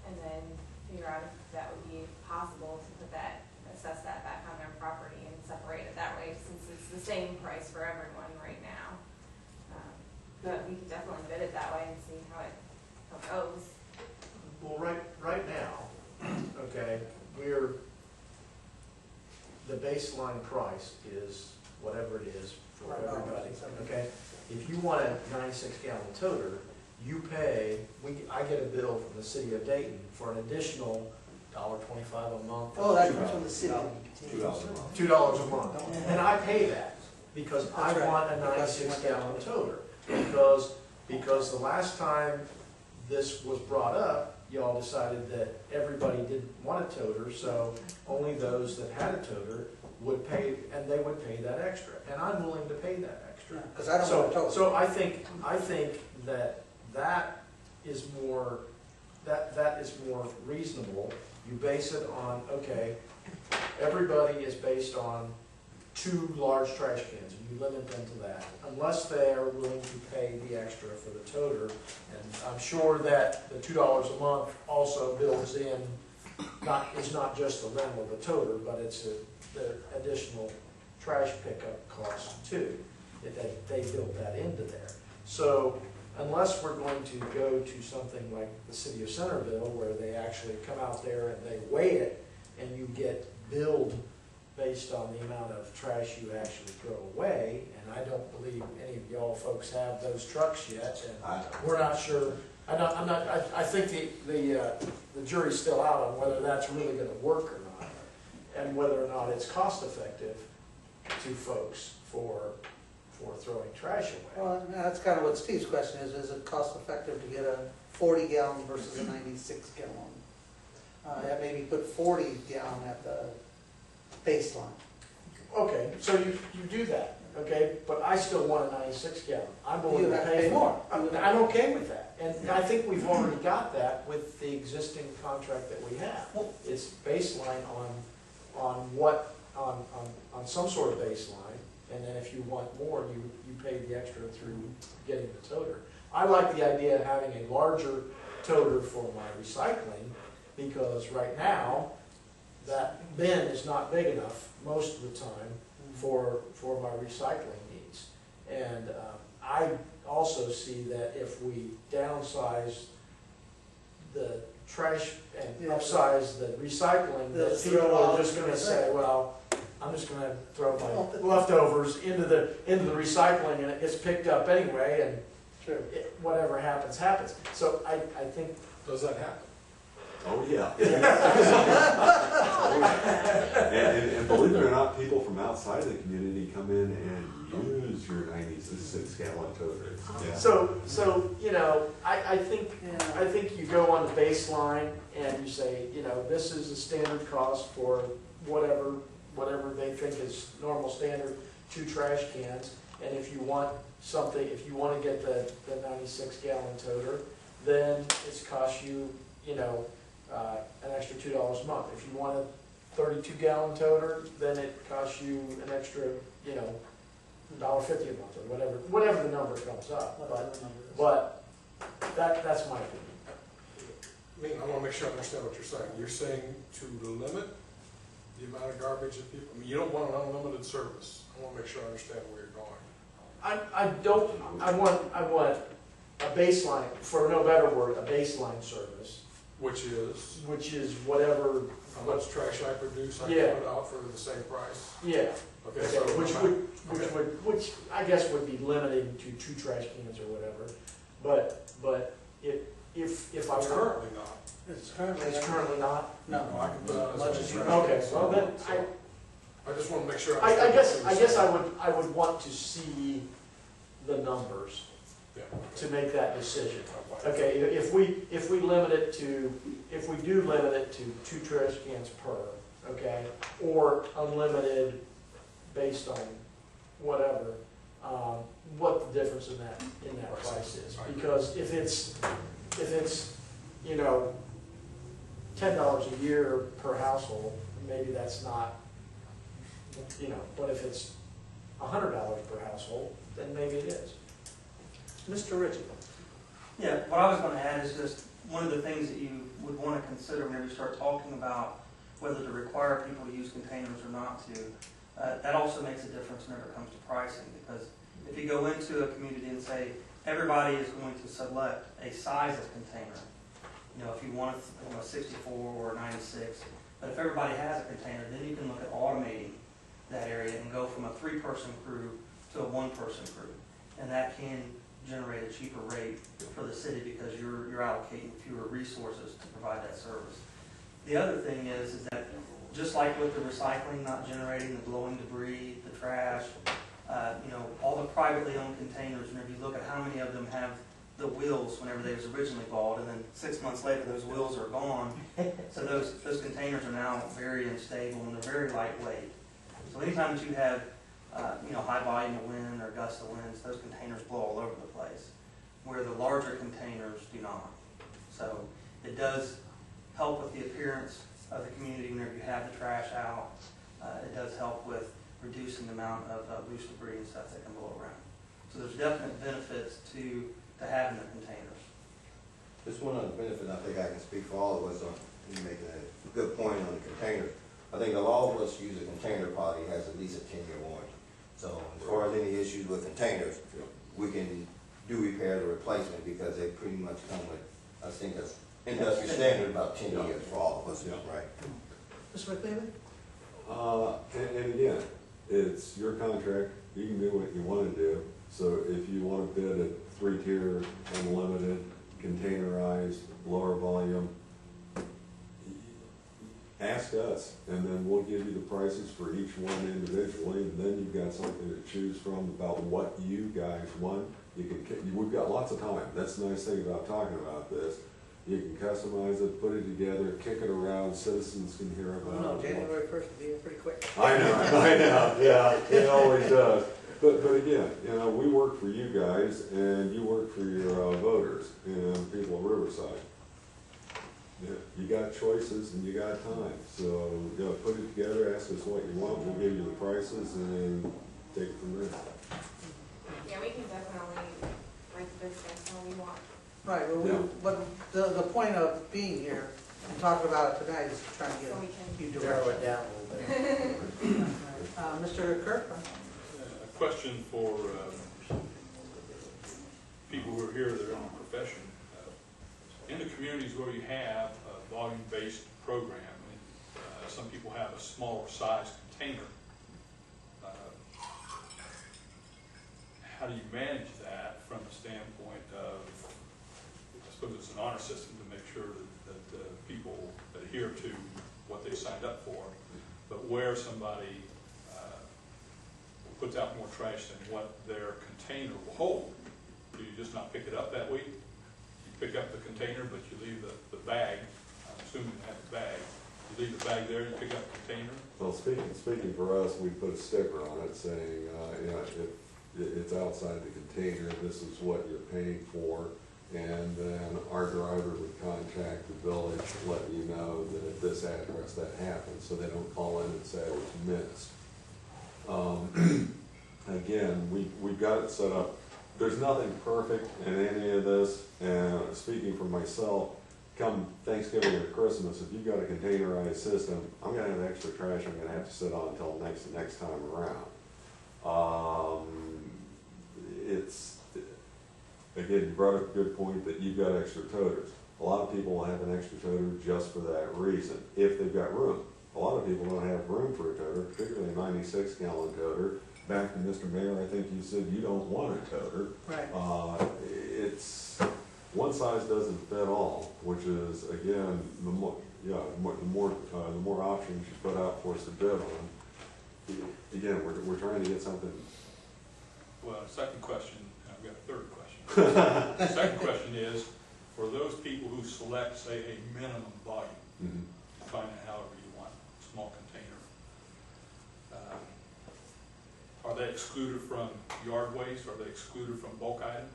and then figure out if that would be possible to put that, assess that back on their property and separate it that way, since it's the same price for everyone right now. But we could definitely bid it that way and see how it goes. Well, right now, okay, the baseline price is whatever it is for everybody, okay? If you want a 96-gallon toter, you pay, I get a bill from the city of Dayton for an additional $1.25 a month. Oh, that's from the city. $2 a month. $2 a month. And I pay that because I That's right. want a 96-gallon toter. Because the last time this was brought up, y'all decided that everybody didn't want a toter, so only those that had a toter would pay, and they would pay that extra. And I'm willing to pay that extra. Because I don't want to tow. So I think that is more, that is more reasonable. You base it on, okay, everybody is based on 2 large trash cans, and you limit them to that, unless they are willing to pay the extra for the toter. And I'm sure that the $2 a month also builds in, it's not just the rental of the toter, but it's the additional trash pickup cost too. They built that into there. So unless we're going to go to something like the city of Centerville, where they actually come out there and they weigh it, and you get billed based on the amount of trash you actually throw away, and I don't believe any of y'all folks have those trucks yet, and we're not sure. I think the jury's still out on whether that's really going to work or not, and whether or not it's cost effective to folks for throwing trash away. Well, that's kind of what Steve's question is it cost effective to get a 40-gallon versus a 96-gallon? Yeah, maybe put 40-gallon at the baseline. Okay, so you do that, okay, but I still want a 96-gallon. I'm willing You to have to pay pay more. more. I'm okay with that, and I think we've already got that with the existing contract that we have. It's baseline on some sort of baseline, and then if you want more, you pay the extra through getting the toter. I like the idea of having a larger toter for my recycling, because right now, that bin is not big enough most of the time for my recycling needs. And I also see that if we downsize the trash and upsize the recycling, that people are just gonna say, well, I'm just gonna throw my leftovers into the recycling, and it gets picked up anyway, and whatever happens, happens. So I think. Does that happen? Oh, yeah. And believe it or not, people from outside of the community come in and use your 96-gallon toter. Yeah. So you know, I think you go on the baseline and you say, you know, this is the standard cost for whatever they think is normal standard, 2 trash cans. And if you want something, if you want to get the 96-gallon toter, then it's cost you, you know, an extra $2 a month. If you want a 32-gallon toter, then it costs you an extra, you know, $1.50 a month or whatever the number comes up. But that's my opinion. I mean, I want to make sure I understand what you're saying. You're saying to limit the amount of garbage that people, I mean, you don't want an unlimited service. I want to make sure I understand where you're going. I want a baseline, for no better word, a baseline service. Which is whatever. how much trash I produce, I Yeah. can put out for the same price. Yeah. Okay, so Which I guess would be limited to 2 trash cans or whatever. But if I it's were, currently not. It's currently. it's currently not. No. I can put out as Much many as you trash want. Okay, cans. well then I just want to make sure. I understand guess what you're I would want to see the numbers saying. to make that decision. Okay, if we limit it to, if we do limit it to 2 trash cans per, okay, or unlimited based on whatever, what the difference in that price is. Because if it's, you know, $10 a year per household, maybe that's not, you know, but if it's $100 per household, then maybe it is. Mr. Ritchie. Yeah, what I was going to add is just one of the things that you would want to consider whenever you start talking about whether to require people to use containers or not to. That also makes a difference whenever it comes to pricing, because if you go into a community and say everybody is going to select a size of container, you know, if you want a 64 or a 96, but if everybody has a container, then you can look at automating that area and go from a 3-person crew to a 1-person crew, and that can generate a cheaper rate for the city because you're allocating fewer resources to provide that service. The other thing is that just like with the recycling not generating the blowing debris, the trash, all the privately owned containers, whenever you look at how many of them have the wheels whenever they was originally bought, and then 6 months later those wheels are gone. So those containers are now very unstable and they're very lightweight. So anytime that you have high volume of wind or gust of winds, those containers blow all over the place, where the larger containers do not. So it does help with the appearance of the community whenever you have the trash out. It does help with reducing the amount of loose debris and stuff that can blow around. So there's definite benefits to having the containers. Just one other benefit, I think I can speak for all of us, you making a good point on the container. I think all of us use a container probably has at least a 10-year warranty. So as far as any issues with containers, we can do repair or replacement because they pretty much come with, I think that's industry standard, about 10 years for all of us, right? Mr. McLeavy? And again, it's your contract, you can do what you want to do. So if you want to bid at 3-tier, unlimited, containerized, lower volume, ask us, and then we'll give you the prices for each one individually, and then you've got something to choose from about what you guys want. We've got lots of time. That's the nice thing about talking about this. You can customize it, put it together, kick it around, citizens can hear about it. No, January 1st will be here pretty quick. I know, yeah, it always does. But again, we work for you guys, and you work for your voters and people of Riverside. Yeah, you got choices and you got time, so put it together, ask us what you want, we'll give you the prices, and then take it from there. Yeah, we can definitely write the business when we want. Right, but the point of being here and talking about it tonight is trying to get So we can you Narrow direction. it down a little bit. Mr. Kirk? A question for people who are here that are in the profession. In the communities where you have a volume-based program, some people have a smaller size container. How do you manage that from the standpoint of, I suppose it's an honor system to make sure that people adhere to what they signed up for, but where somebody puts out more trash than what their container will hold, do you just not pick it up that week? You pick up the container, but you leave the bag. I'm assuming you have a bag. You leave the bag there, you pick up the container. Well, speaking for us, we put a sticker on it saying, if it's outside the container, this is what you're paying for. And then our driver would contact the village to let you know that at this address that happened, so they don't call in and say it was missed. Again, we've got it set up. There's nothing perfect in any of this, and speaking for myself, come Thanksgiving or Christmas, if you've got a containerized system, I'm gonna have extra trash I'm gonna have to sit on until the next time around. Again, you brought up a good point that you've got extra toters. A lot of people will have an extra toter just for that reason, if they've got room. A lot of people don't have room for a toter, particularly a 96-gallon toter. Back to Mr. Mayor, I think you said you don't want a toter. Right. It's one size doesn't fit all, which is again the more options you put out for us to bid on. Again, we're trying to get something. Well, second question, and I've got a third question. The second question is, for those people who select, say, a minimum volume, define it however you want, small container, are they excluded from yard waste? Are they excluded from bulk item?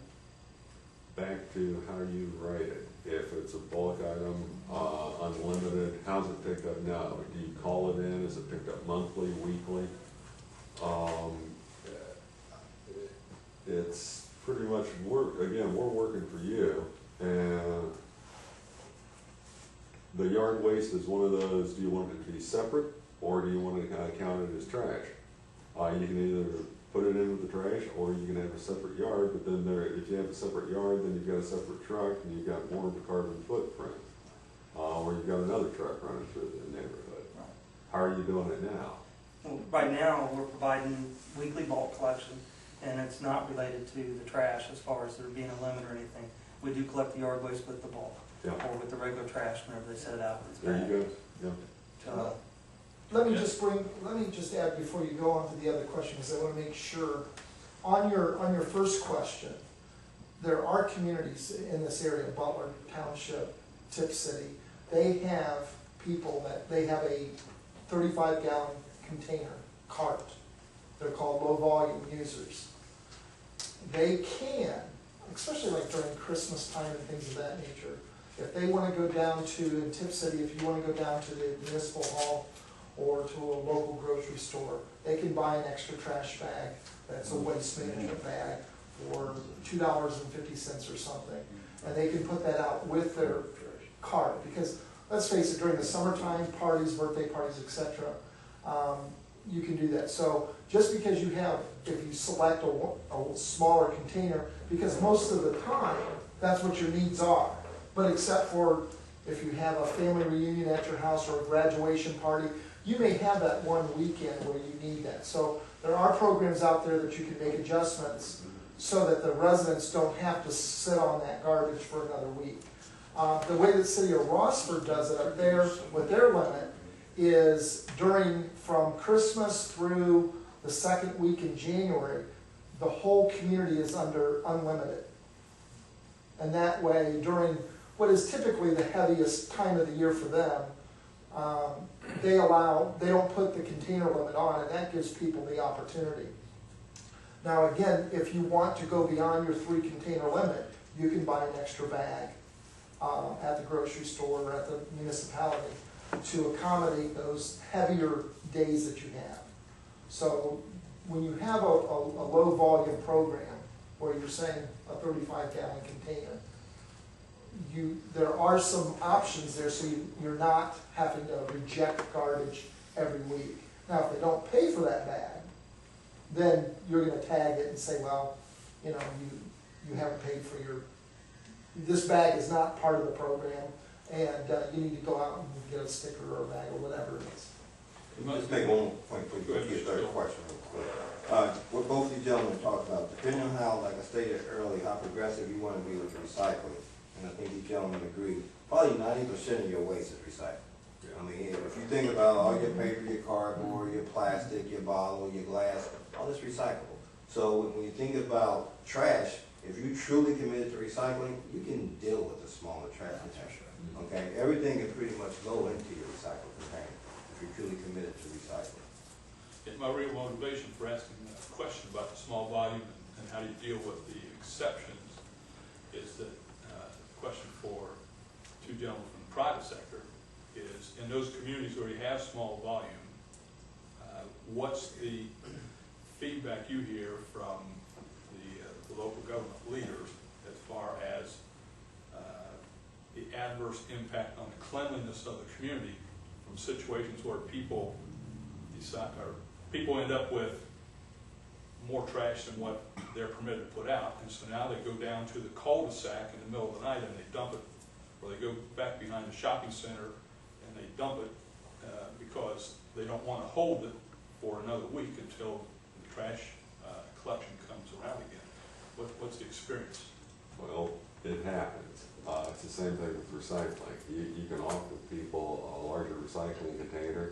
Back to how you write it. If it's a bulk item, unlimited, how's it picked up now? Do you call it in? Is it picked up monthly, weekly? It's pretty much, we're working for you, and the yard waste is one of those, do you want it to be separate, or do you want to count it as trash? You can either put it in with the trash, or you can have a separate yard, but then if you have a separate yard, then you've got a separate truck, and you've got more of a carbon footprint. Or you've got another truck running through the neighborhood. How are you doing it now? Well, right now, we're providing weekly bulk collection, and it's not related to the trash as far as there being a limit or anything. We do collect the yard waste with the bulk. Yeah. or with the regular trash whenever they set it out. It's There bad. you go, yeah. Let me just add before you go on to the other question, because I want to make sure, on your first question, there are communities in this area, Butler Township, Tip City, they have people that, they have a 35-gallon container cart. They're called low-volume users. They can, especially like during Christmas time and things of that nature, if they want to go down to, in Tip City, if you want to go down to the municipal hall or to a local grocery store, they can buy an extra trash bag that's a waste management bag for $2.50 or something. And they can put that out with their cart, because let's face it, during the summertime, parties, birthday parties, etc., you can do that. So just because you have, if you select a smaller container, because most of the time, that's what your needs are. But except for if you have a family reunion at your house or a graduation party, you may have that one weekend where you need that. So there are programs out there that you can make adjustments so that the residents don't have to sit on that garbage for another week. The way the city of Rossford does it up there with their limit is from Christmas through the second week in January, the whole community is under unlimited. And that way, during what is typically the heaviest time of the year for them, they don't put the container limit on, and that gives people the opportunity. Now again, if you want to go beyond your 3 container limit, you can buy an extra bag at the grocery store or at the municipality to accommodate those heavier days that you have. So when you have a low volume program where you're saying a 35-gallon container, there are some options there, so you're not having to reject garbage every week. Now, if they don't pay for that bag, then you're going to tag it and say, well, you haven't paid for this bag is not part of the program, and you need to go out and get a sticker or a bag or whatever it is. Just make one point, please, before you start your question real quick. What both you gentlemen talked about, depending on how, like I stated earlier, how progressive you want to be with recycling, and I think you gentlemen agree, probably 90% of your waste is recycled. I mean, if you think about all your paper, your cardboard, your plastic, your bottle, your glass, all this recyclable. So when you think about trash, if you truly committed to recycling, you can deal with the smaller trash container. Okay, everything can pretty much go into your recycle container if you're truly committed to recycling. My real motivation for asking the question about the small volume and how do you deal with the exceptions is that the question for 2 gentlemen from the private sector is, in those communities where you have small volume, what's the feedback you hear from the local government leaders as far as the adverse impact on the cleanliness of the community from situations where people end up with more trash than what they're permitted to put out, and so now they go down to the cul-de-sac in the middle of the night and they dump it, or they go back behind the shopping center and they dump it because they don't want to hold it for another week until the trash collection comes around again. What's the experience? Well, it happens. It's the same thing with recycling. You can offer people a larger recycling container,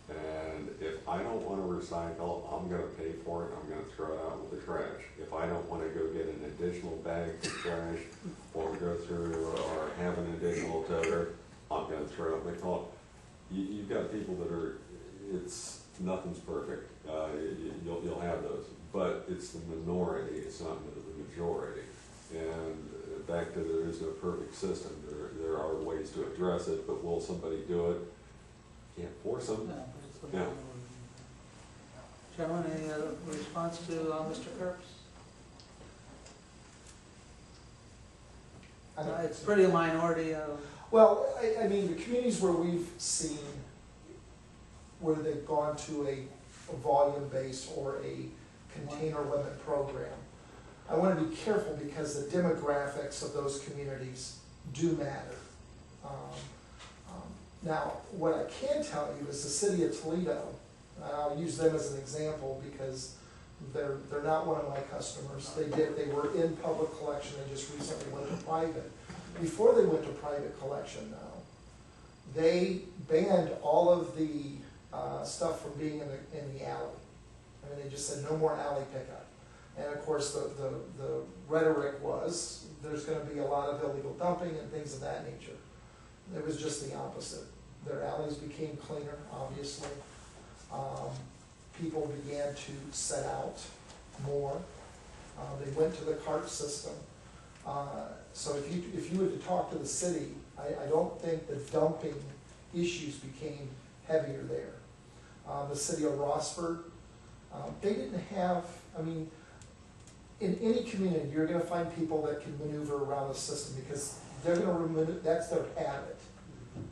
and if I don't want to recycle, I'm going to pay for it, I'm going to throw it out with the trash. If I don't want to go get an additional bag of trash or go through or have an additional toter, I'm going to throw it in the cult. You've got people that are, nothing's perfect. You'll have those, but it's the minority, it's not the majority. And back to there is no perfect system. There are ways to address it, but will somebody do it? Can't force them. No, but it's the Yeah. Gentlemen, any response to Mr. Kurtz? It's pretty a minority of. Well, I mean, the communities where we've seen where they've gone to a volume-based or a container limit program, I want to be careful because the demographics of those communities do matter. Now, what I can tell you is the city of Toledo, I'll use them as an example because they're not one of my customers. They were in public collection, they just recently went to private. before they went to private collection now, they banned all of the stuff from being in the alley. I mean, they just said no more alley pickup. And of course, the rhetoric was there's going to be a lot of illegal dumping and things of that nature. It was just the opposite. Their alleys became cleaner, obviously. People began to set out more. They went to the cart system. So if you were to talk to the city, I don't think the dumping issues became heavier there. The city of Rossford, they didn't have, I mean, in any community, you're going to find people that can maneuver around the system because they're going to that's their habit.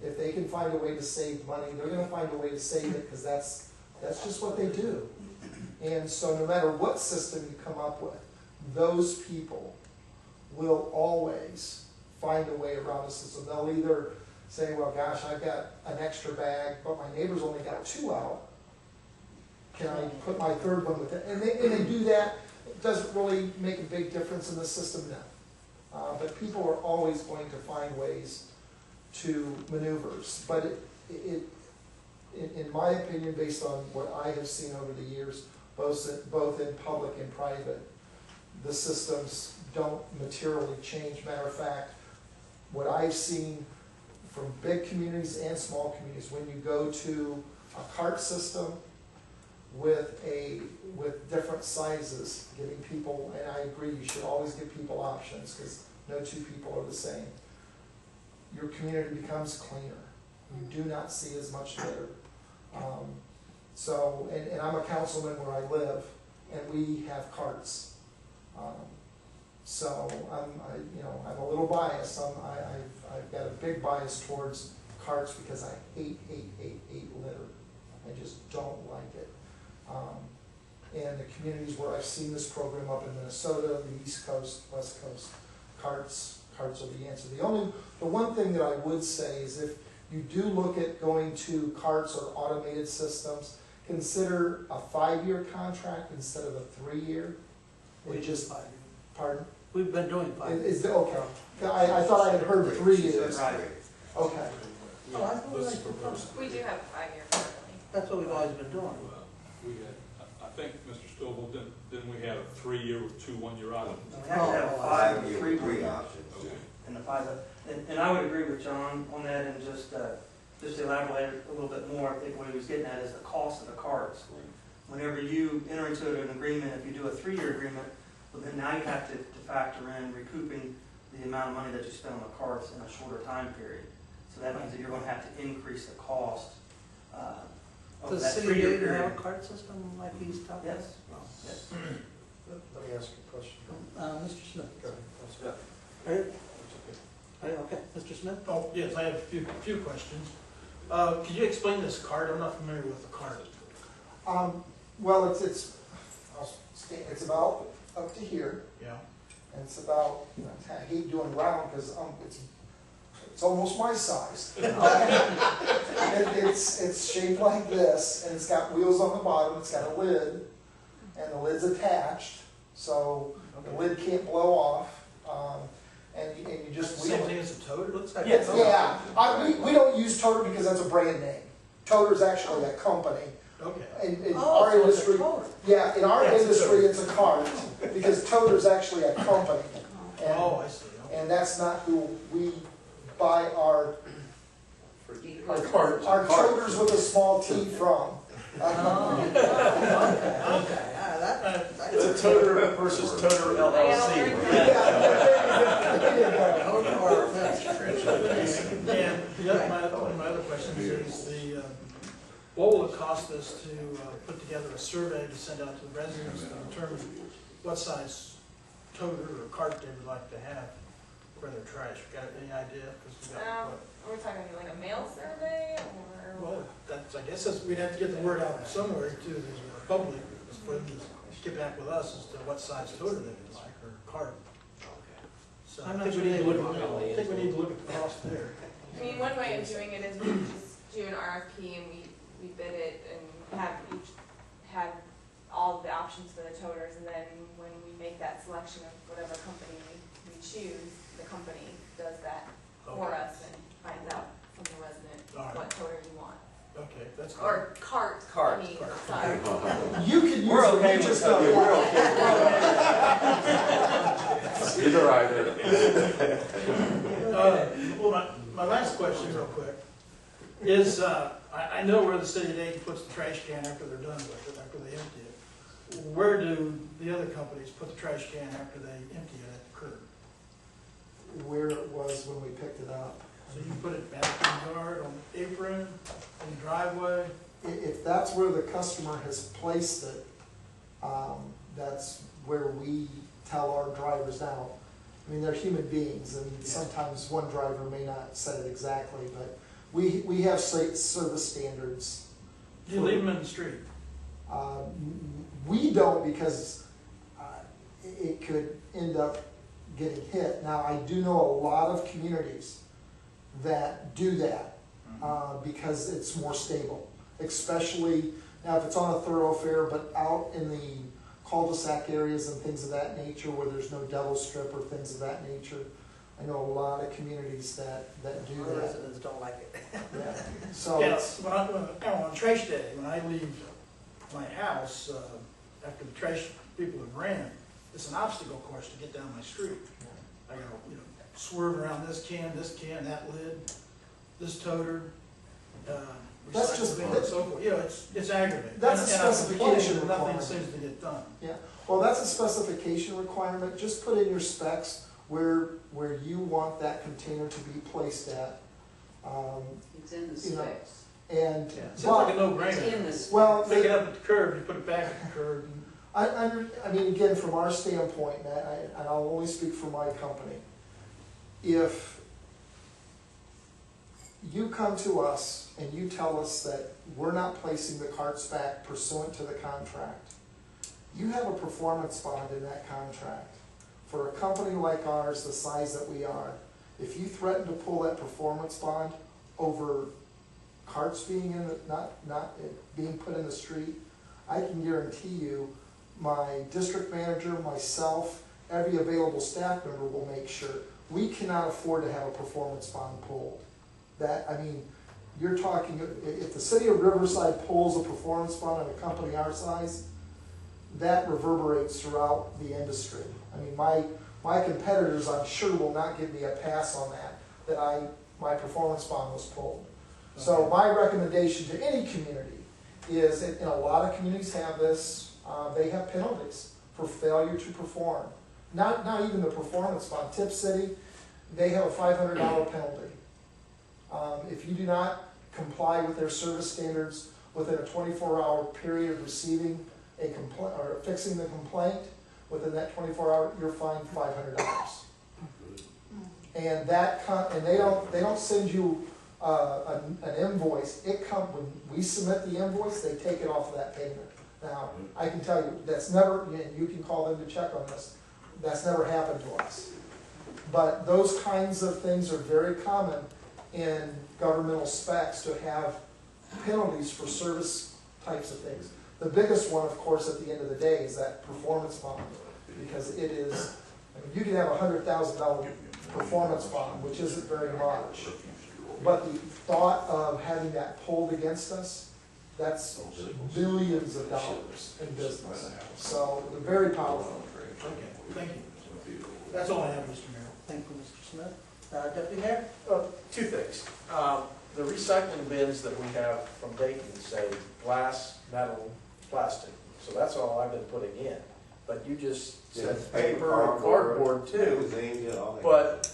If they can find a way to save money, they're going to find a way to save it because that's just what they do. And so no matter what system you come up with, those people will always find a way around the system. They'll either say, well, gosh, I've got an extra bag, but my neighbor's only got 2 out. Can I put my third one with it? And they do that. It doesn't really make a big difference in the system now. But people are always going to find ways to maneuvers. But in my opinion, based on what I have seen over the years, both in public and private, the systems don't materially change. Matter of fact, what I've seen from big communities and small communities, when you go to a cart system with different sizes, giving people, and I agree, you should always give people options because no 2 people are the same. Your community becomes cleaner. You do not see as much litter. And I'm a councilman where I live, and we have carts. So I'm a little biased. I've got a big bias towards carts because I hate litter. I just don't like it. And the communities where I've seen this program up in Minnesota, the East Coast, West Coast, carts are the answer. The one thing that I would say is if you do look at going to carts or automated systems, consider a 5-year contract instead of a 3-year. Pardon? We've been doing 5 years. Okay. I thought I had heard 3 years. Right. Okay. Oh, I thought This is we proposed. We do have a 5-year currently. That's what we've always been doing. We had, I think, Mr. Stovall, didn't we have a 3-year with 2 1-year items? We have to have 5 5-year, 3 options. Okay. and the 5. And I would agree with John on that, and just to elaborate a little bit more, I think what he was getting at is the cost of the carts. Whenever you enter into an agreement, if you do a 3-year agreement, well, then now you have to factor in recouping the amount of money that you spend on the carts in a shorter time period. So that means that you're going to have to increase the cost of Does that the 3-year city period. have a cart system like he's talking about? Yes. Yes. Let me ask you a question. Mr. Smith. Go ahead. Are you? Okay, Mr. Smith? Oh, yes, I have a few questions. Could you explain this cart? I'm not familiar with the cart. Well, it's about up to here, Yeah. and it's about, I hate doing round because it's almost my size. It's shaped like this, and it's got wheels on the bottom, it's got a lid, and the lid's attached, so the lid can't blow off, and you just wheel Same it. thing as a toter? Looks like Yes. Yeah, we don't use Toter because that's a brand name. Toter's actually a company. Okay. In our so it's a industry, toter. yeah, in our Yeah, it's a industry, toter. it's a cart, because Toter's actually a company. And, Oh, I see. Okay. and that's not who we buy our Carts. Toters with a small T from. It's a toter versus toter LLC. And one of my other questions is what will it cost us to put together a survey to send out to the residents to determine what size toter or cart they would like to have for their trash? Got any idea? 'Cause we got, We're talking like a mail survey or? well, I guess we'd have to get the word out somewhere to the public for them to get back with us as to what size toter they would like or cart. So I'm I not think sure we need they to look would at, know. I think we need to look at the cost there. I mean, one way of doing it is we just do an RFP and we bid it and have all of the options for the toters, and then when we make that selection of whatever company we choose, the company does that for Okay. us and finds out from the resident All right. what toter you want. Okay, that's good. Or cart, I Cart. mean, sorry. You can use We're it, okay we with just that. don't. We're Either either. Well, my last question real quick is, I know where the city of Dayton puts the trash can after they're done with it, after they empty it. Where do the other companies put the trash can after they empty it at the curb? Where it was when we picked it up. So you put it back in the yard, on the apron, in the driveway? If that's where the customer has placed it, that's where we tell our drivers now. I mean, they're human beings, and sometimes one driver may not set it exactly, but we have service standards. Do you leave them in the street? We don't, because it could end up getting hit. Now, I do know a lot of communities that do that because it's more stable, especially now if it's on a thoroughfare, but out in the cul-de-sac areas and things of that nature where there's no devil strip or things of that nature. I know a lot of communities that do Our that. residents don't like it. Yeah. So Yeah, it's, on trash day, when I leave my house, after the trash people have ran, it's an obstacle course to get down my street. I gotta, swerve around this can, that lid, this toter, That's just- recycle bin and so forth. It's aggravating. That's a And I'm specification complaining, but nothing requirement. seems to get done. yeah, well, that's a specification requirement. Just put in your specs where you want that container to be placed at. It's in the You know, specs. And, Seems like a It's no-brainer. in the specs. well, Pick it up at the curb, you put it back at the curb. I mean, again, from our standpoint, and I'll only speak for my company, if you come to us and you tell us that we're not placing the carts back pursuant to the contract, you have a performance bond in that contract. For a company like ours, the size that we are, if you threaten to pull that performance bond over carts being not being put in the street, I can guarantee you my district manager, myself, every available staff member will make sure. We cannot afford to have a performance bond pulled. You're talking, if the city of Riverside pulls a performance bond on a company our size, that reverberates throughout the industry. I mean, my competitors, I'm sure, will not give me a pass on that my performance bond was pulled. So my recommendation to any community is, and a lot of communities have this, they have penalties for failure to perform. Not even the performance bond. Tip City, they have a $500 penalty. If you do not comply with their service standards within a 24-hour period of receiving a complaint or fixing the complaint, within that 24-hour, you're fined $500. And they don't send you an invoice. When we submit the invoice, they take it off of that payment. Now, I can tell you, that's never, and you can call them to check on this, that's never happened to us. But those kinds of things are very common in governmental specs, to have penalties for service types of things. The biggest one, of course, at the end of the day is that performance bond, because it is, you can have a $100,000 performance bond, which isn't very much. But the thought of having that pulled against us, that's billions of dollars in business. So they're very powerful. Okay, thank you. That's all I have, Mr. Mayor. Thank you, Mr. Smith. Deputy Mayor? Two things. The recycling bins that we have from Dayton say glass, metal, plastic. So that's all I've been putting in. But you just said paper and cardboard too. But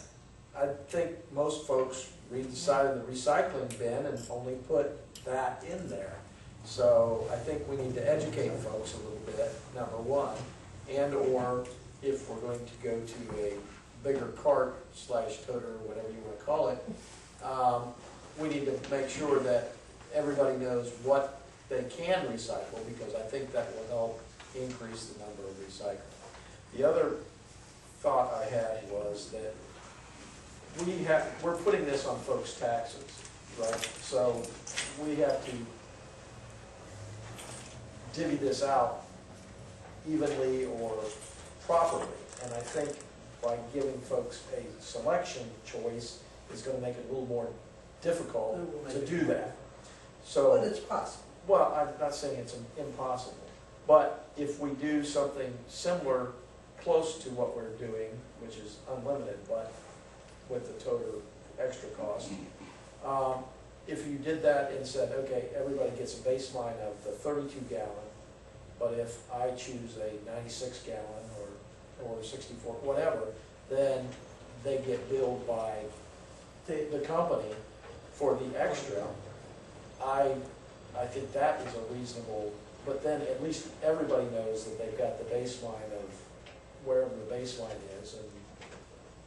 I think most folks read the side of the recycling bin and only put that in there. So I think we need to educate folks a little bit, number one. And or if we're going to go to a bigger cart / toter, or whatever you want to call it, we need to make sure that everybody knows what they can recycle, because I think that will help increase the number of recycling. The other thought I had was that we're putting this on folks' taxes, right? So we have to divvy this out evenly or properly. And I think by giving folks a selection choice is gonna make it a little more difficult It will make to it do more. that. So, But it's possible. well, I'm not saying it's impossible, but if we do something similar, close to what we're doing, which is unlimited, but with the total extra cost, if you did that and said, okay, everybody gets a baseline of the 32 gallon, but if I choose a 96 gallon or 64, whatever, then they get billed by the company for the extra. I think that is a reasonable, but then at least everybody knows that they've got the baseline of wherever the baseline is, and,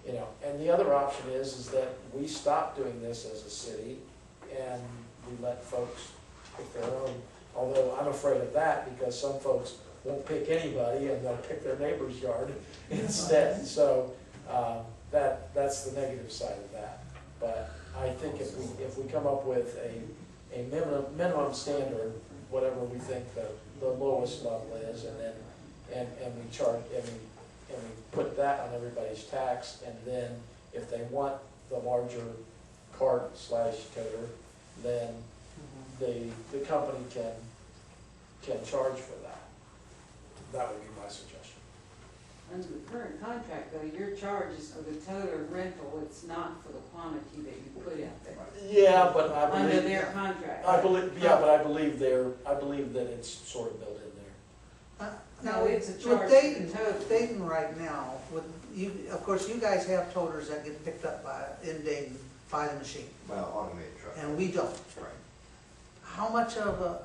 you know, and the other option is that we stop doing this as a city and we let folks pick their own, although I'm afraid of that because some folks won't pick anybody and they'll pick their neighbor's yard instead. So that's the negative side of that. But I think if we come up with a minimum standard, whatever we think the lowest level is, and we charge and we put that on everybody's tax, and then if they want the larger cart / toter, then the company can charge for that. That would be my suggestion. Under the current contract, though, your charge is for the total rental, it's not for the quantity that you put out there. Yeah, but I believe Under their contract. but I believe that it's sort of built in there. Now, No, it's a charge with for the total. Dayton right now, of course, you guys have toters that get picked up in Dayton by the machine, Well, automated truck. and we don't. Right. How much of a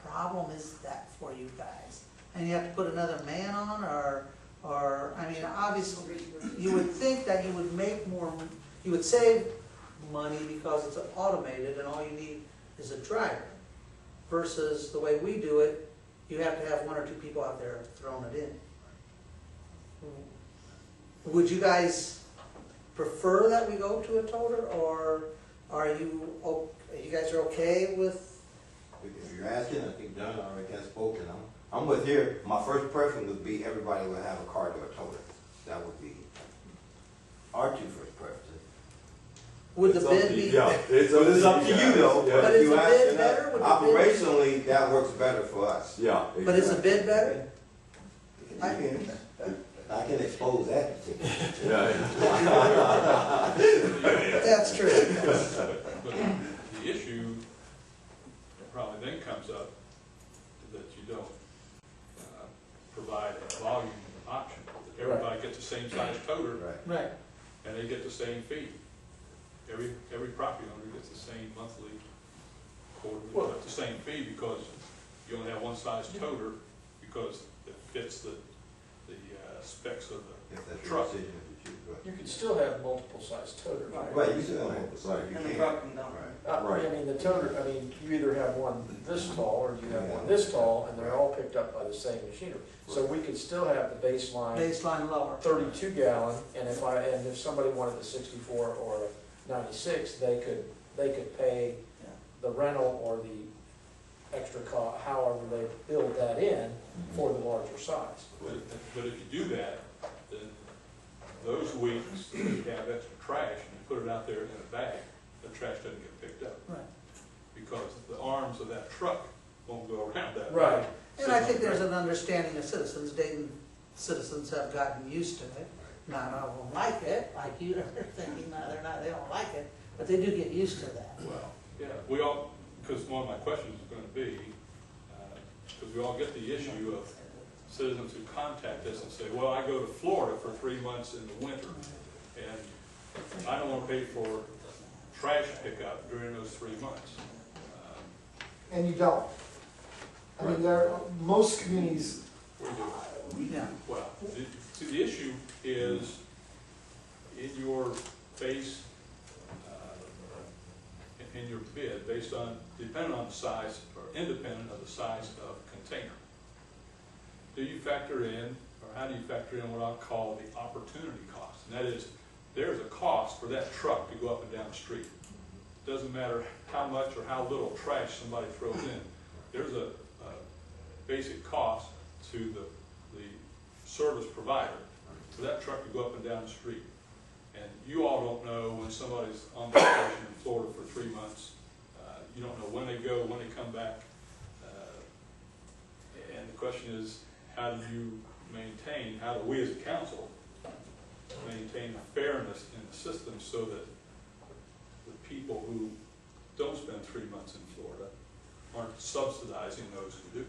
problem is that for you guys? And you have to put another man on, or, I mean, obviously, you would think that you would make more, you would save money because it's automated and all you need is a driver. Versus the way we do it, you have to have 1 or 2 people out there throwing it in. Would you guys prefer that we go to a toter, or are you guys are okay with? If you're asking, I think John already has spoken. I'm with here. My first preference would be everybody would have a cart or a toter. That would be our 2 first preferences. Would the bid be? Yeah, So it's up to you though. Yeah. But If is you the ask bid enough- better? Would the bid- Operationally, that works better for us. Yeah. But is the exactly. bid better? I can expose that. Yeah. That's true. But the issue probably then comes up that you don't provide a volume option. Everybody gets the same size toter, Right. Right. and they get the same fee. Every property owner gets the same monthly, quarterly, but the same fee because you only have one size toter because it fits the specs of If that's the your truck. decision to choose. You can still have multiple size toters. Right, you still have the site. And the truck can dump. Right. I mean, the toter, you either have one this tall or you have one this tall, and they're all picked up by the same machinery. So we could still have the baseline Baseline lower. 32 gallon, and if somebody wanted the 64 or 96, they could pay the rental or the extra cost, however they build that in for the larger size. But if you do that, then those weeks that you have extra trash and you put it out there in a bag, the trash doesn't get picked up. Right. Because the arms of that truck won't go around that. Right. bag. And I think there's an understanding of citizens. Dayton citizens have gotten used to it. Not all of them like it, like you are thinking, no, they don't like it, but they do get used to that. Well, yeah, we all, because one of my questions is going to be, because we all get the issue of citizens who contact us and say, well, I go to Florida for 3 months in the winter, and I don't want to pay for trash pickup during those 3 months. And you don't. I mean, most communities, We do. Yeah. Well, the issue is in your base, in your bid, based on, depending on the size, or independent of the size of container. Do you factor in, or how do you factor in what I'll call the opportunity cost? And that is, there's a cost for that truck to go up and down the street. Doesn't matter how much or how little trash somebody throws in. There's a basic cost to the service provider So that truck could go up and down the street. And you all don't know when somebody's on vacation in Florida for 3 months. You don't know when they go, when they come back. And the question is, how do you maintain, how do we as a council maintain fairness in the system so that the people who don't spend 3 months in Florida aren't subsidizing those who do?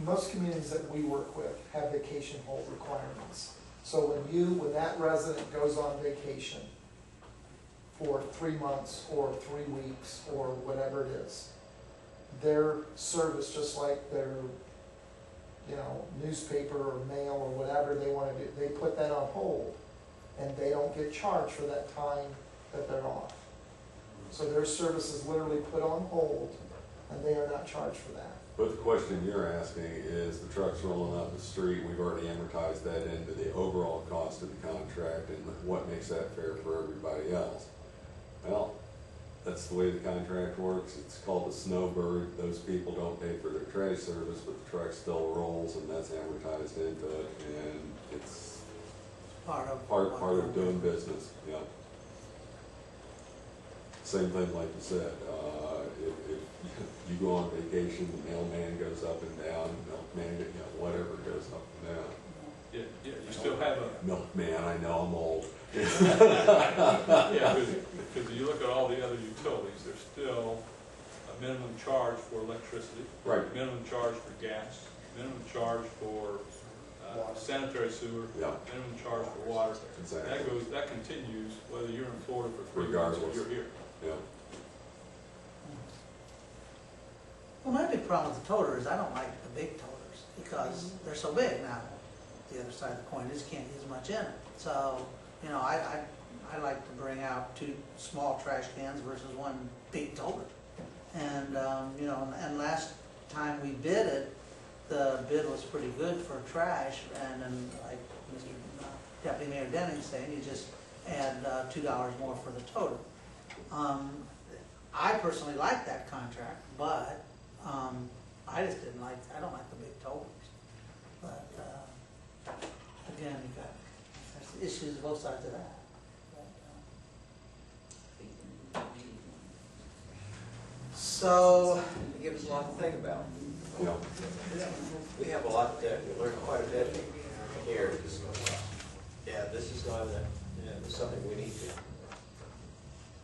Most communities that we work with have vacation hold requirements. So when that resident goes on vacation for 3 months or 3 weeks or whatever it is, their service, just like their, newspaper or mail or whatever they want to do, they put that on hold, and they don't get charged for that time that they're off. So their service is literally put on hold, and they are not charged for that. But the question you're asking is, the truck's rolling up the street, we've already amortized that into the overall cost of the contract, and what makes that fair for everybody else? Well, that's the way the contract works. It's called a snowbird. Those people don't pay for their trash service, but the truck still rolls, and that's amortized into it, and it's Part of. part of doing business, yeah. Same thing like you said, if you go on vacation, the mailman goes up and down, the milkman, whatever goes up and down. Yeah, you still have a... Milkman, I know, I'm old. Yeah, because you look at all the other utilities, there's still a minimum charge for electricity. Right. Minimum charge for gas, minimum charge for sanitary sewer, Yeah. minimum charge for water. Exactly. That continues whether you're in Florida for 3 months or you're here. Yeah. Well, my big problem with the toter is I don't like the big toters because they're so big now. The other side of the coin is you can't use much in it. So, I like to bring out 2 small trash cans versus 1 big toter. And, and last time we bid it, the bid was pretty good for trash, and then like Mr. Deputy Mayor Denning saying, you just add $2 more for the toter. I personally like that contract, but I just I don't like the big toters. But again, there's issues both sides of that. So, It gives us a lot to think about. Yeah. We have a lot to learn quite a bit here. Yeah, this is not something we need to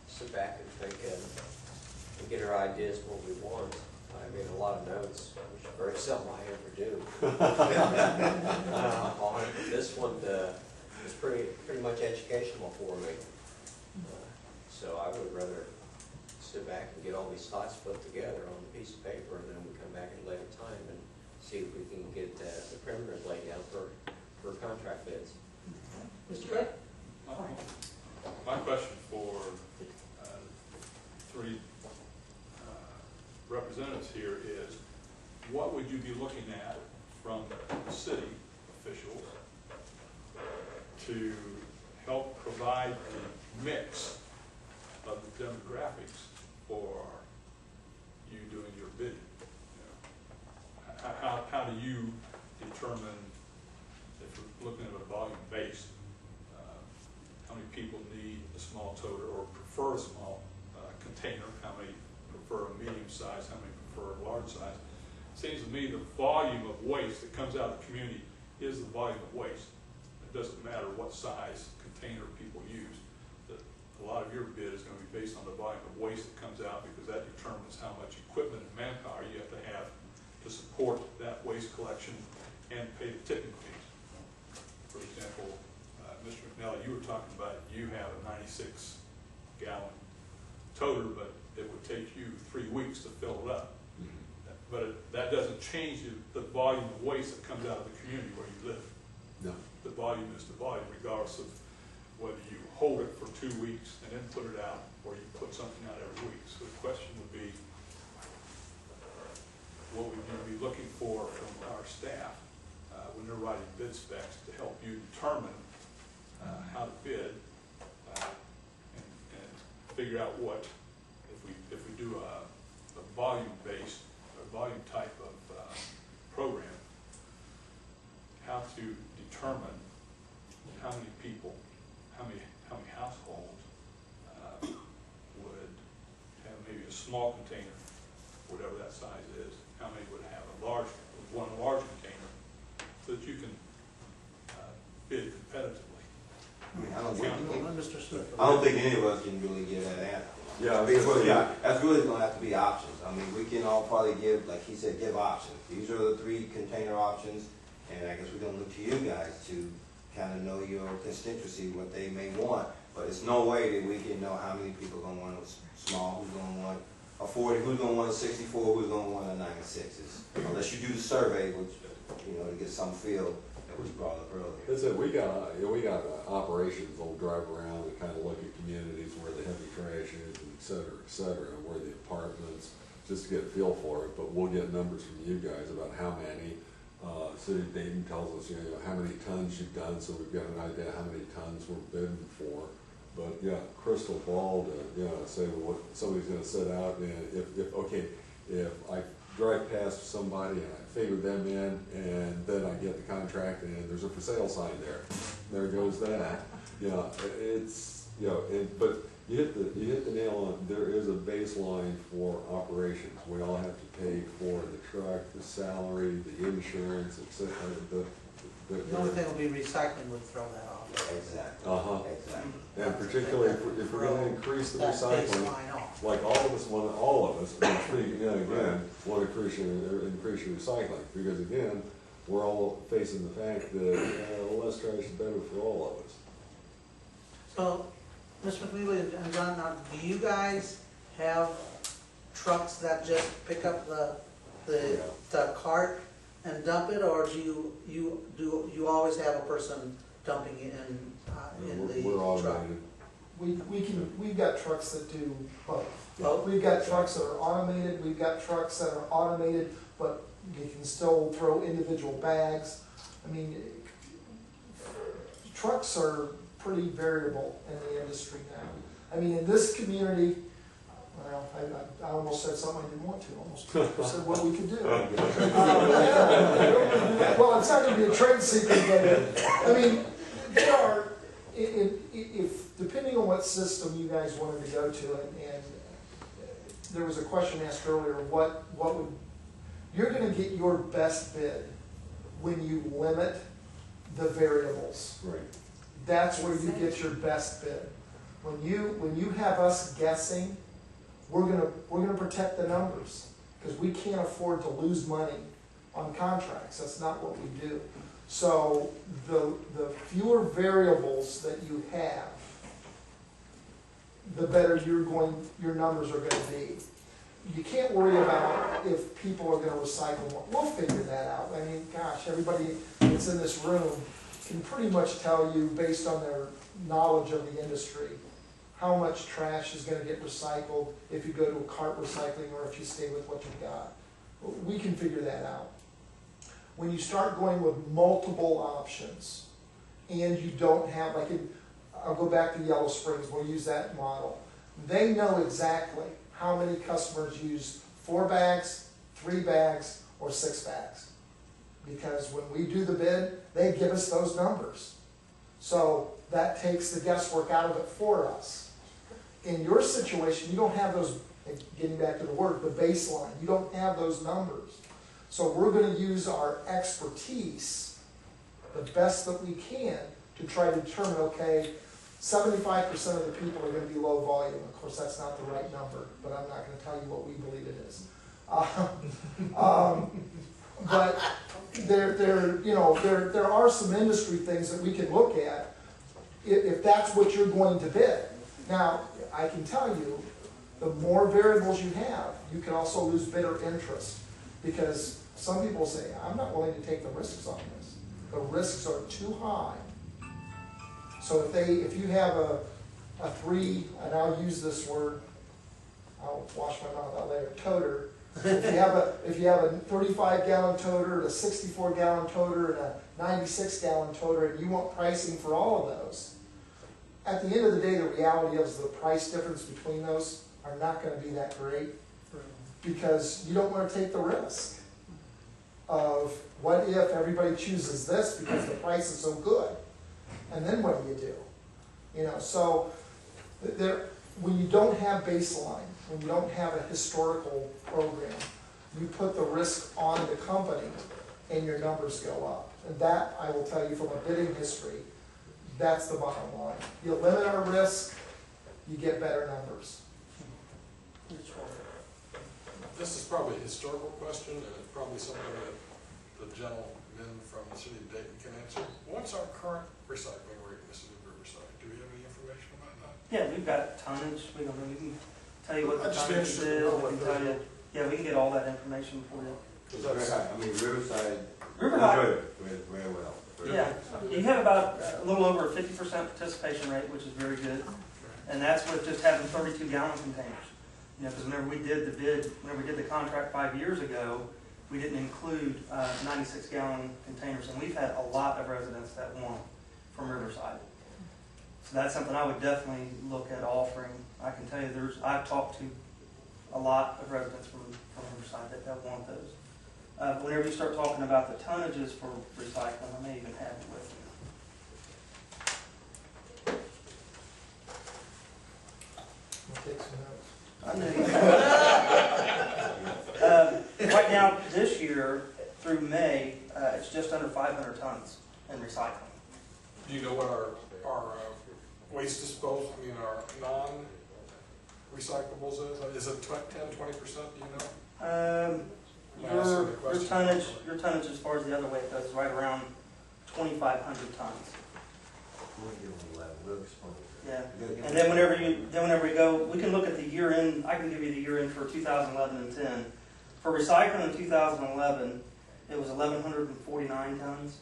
sit back and think and get our ideas what we want. I made a lot of notes, which is very seldom I ever do. On it. This one is pretty much educational for me. So I would rather sit back and get all these thoughts put together on a piece of paper, and then we come back at a later time and see if we can get the perimeter laid down for contract bids. Mr. Cook? My question for 3 representatives here is, what would you be looking at from the city officials to help provide the mix of the demographics for you doing your bidding? How do you determine, if we're looking at a volume base, how many people need a small toter or prefer a small container, how many prefer a medium size, how many prefer a large size? It seems to me the volume of waste that comes out of the community is the volume of waste. It doesn't matter what size container people use. A lot of your bid is going to be based on the volume of waste that comes out, because that determines how much equipment and manpower you have to support that waste collection and pay the tipping fees. For example, Mr. McNally, you were talking about you have a 96-gallon toter, but it would take you 3 weeks to fill it up. But that doesn't change the volume of waste that comes out of the community where you live. No. The volume is the volume, regardless of whether you hold it for 2 weeks and then put it out, or you put something out every week. So the question would be, what would you be looking for from our staff when they're writing bid specs to help you determine how to bid and figure out what, if we do a volume-based, or volume type of program, how to determine how many people, how many households would have maybe a small container, whatever that size is, how many would have one large container, so that you can bid competitively. I mean, I don't think, Mr. Smith. I don't think any of us can really give that answer. Yeah, Because, yeah, that's really gonna have to be options. I mean, we can all probably give, like he said, give options. These are the 3 container options, and I guess we're gonna look to you guys to kind of know your constituency, what they may want. But it's no way that we can know how many people are gonna want a small, who's gonna want a 40, who's gonna want a 64, who's gonna want a 96s. Unless you do the survey, which, you know, to get some feel that was brought up earlier. That's it, we got operations that'll drive around and kind of look at communities where the heavy trash is, and et cetera, and where the apartments, just to get a feel for it, but we'll get numbers from you guys about how many. City of Dayton tells us, you know, how many tons you've done, so we've got an idea how many tons we're bidding for. But yeah, crystal ball to, you know, say what somebody's gonna set out, and if I drive past somebody and I figure them in, and then I get the contract and there's a for sale sign there goes that. You know, it's, you know, but you hit the nail on, there is a baseline for operations. We all have to pay for the truck, the salary, the insurance, etc. The only thing will be recycling would throw that off. Exactly. Exactly. And particularly if we're gonna increase the That recycling, baseline off. like all of us, you know, again, want to increase your recycling, because again, we're all facing the fact that less trash is better for all of us. So, Mr. McNeely and John, now, do you guys have trucks that just pick up the cart and dump it, or do you always have a person dumping it in the We're truck? automated. We've got trucks that do both. Both? We've got trucks that are automated, we've got trucks that are automated, but you can still throw individual bags. I mean, trucks are pretty variable in the industry now. I mean, in this community, well, I almost said something I didn't want to, almost said what we could do. Well, it's not gonna be a trade secret, but, I mean, there are, if, depending on what system you guys wanted to go to, and there was a question asked earlier, what would, you're gonna get your best bid when you limit the variables. Right. That's where you get your best bid. When you have us guessing, we're gonna protect the numbers, because we can't afford to lose money on contracts. That's not what we do. So the fewer variables that you have, the better your numbers are gonna be. You can't worry about if people are gonna recycle more. We'll figure that out. I mean, gosh, everybody that's in this room can pretty much tell you, based on their knowledge of the industry, how much trash is gonna get recycled if you go to a cart recycling or if you stay with what you've got. We can figure that out. When you start going with multiple options, and you don't have, I'll go back to Yellow Springs, we'll use that model. They know exactly how many customers use 4 bags, 3 bags, or 6 bags. Because when we do the bid, they give us those numbers. So that takes the guesswork out of it for us. In your situation, you don't have those, getting back to the word, the baseline, you don't have those numbers. So we're going to use our expertise, the best that we can, to try to determine, okay, 75% of the people are going to be low volume. Of course, that's not the right number, but I'm not going to tell you what we believe it is. But there are some industry things that we can look at if that's what you're going to bid. Now, I can tell you, the more variables you have, you can also lose bidder interest, because some people say, I'm not willing to take the risks on this. The risks are too high. So if you have a 3, and I'll use this word, I'll wash my mouth out later, toter. If you have a 35-gallon toter, a 64-gallon toter, and a 96-gallon toter, and you want pricing for all of those, at the end of the day, the reality is the price difference between those are not going to be that great, because you don't want to take the risk of what if everybody chooses this because the price is so good. And then what do? You know, so there, when you don't have baseline, when you don't have a historical program, you put the risk on the company and your numbers go up. And that, I will tell you from a bidding history, that's the bottom line. You limit our risk, you get better numbers. This is probably a historical question, and it's probably something that the gentleman from the city of Dayton can answer. What's our current recycling rate in the city of Riverside? Do we have any information about that? Yeah, we've got tonnage, we can tell you what the I'd just be tonnage is, interested to know we what can tell you, those- yeah, we can get all that information for you. It's very high. I mean, Riverside, Riverside, very well. yeah, you have about a little over a 50% participation rate, which is very good. And that's with just having 32-gallon containers. You know, because whenever we did the contract 5 years ago, we didn't include 96-gallon containers, and we've had a lot of residents that want from Riverside. So that's something I would definitely look at offering. I can tell you, I've talked to a lot of residents from Riverside that want those. Whenever you start talking about the tonnages for recycling, I may even have it with you. I'll take some notes. I know you. Right now, this year, through May, it's just under 500 tons in recycling. Do you know what our waste disposal, I mean, our non-recyclables is? Is it 10-20%, do you know? Your tonnage as far as the other way it goes is right around 2,500 tons. Yeah, and then whenever we go, we can look at the year end. I can give you the year end for 2011 and 10. For recycling in 2011, it was 1,149 tons,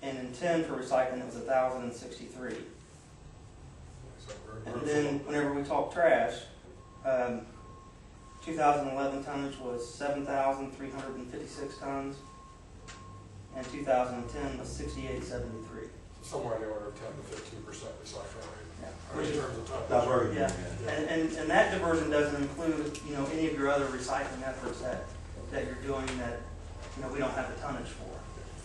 and in 10 for recycling it was 1,063. And then whenever we talk trash, 2011 tonnage was 7,356 tons, and 2010 was 6,873. Somewhere in the order of 10 to 15% recycling rate. Yeah. In terms of Diversion. Yeah, and that diversion doesn't include, you know, any of your other recycling efforts that you're doing that, you know, we don't have the tonnage for.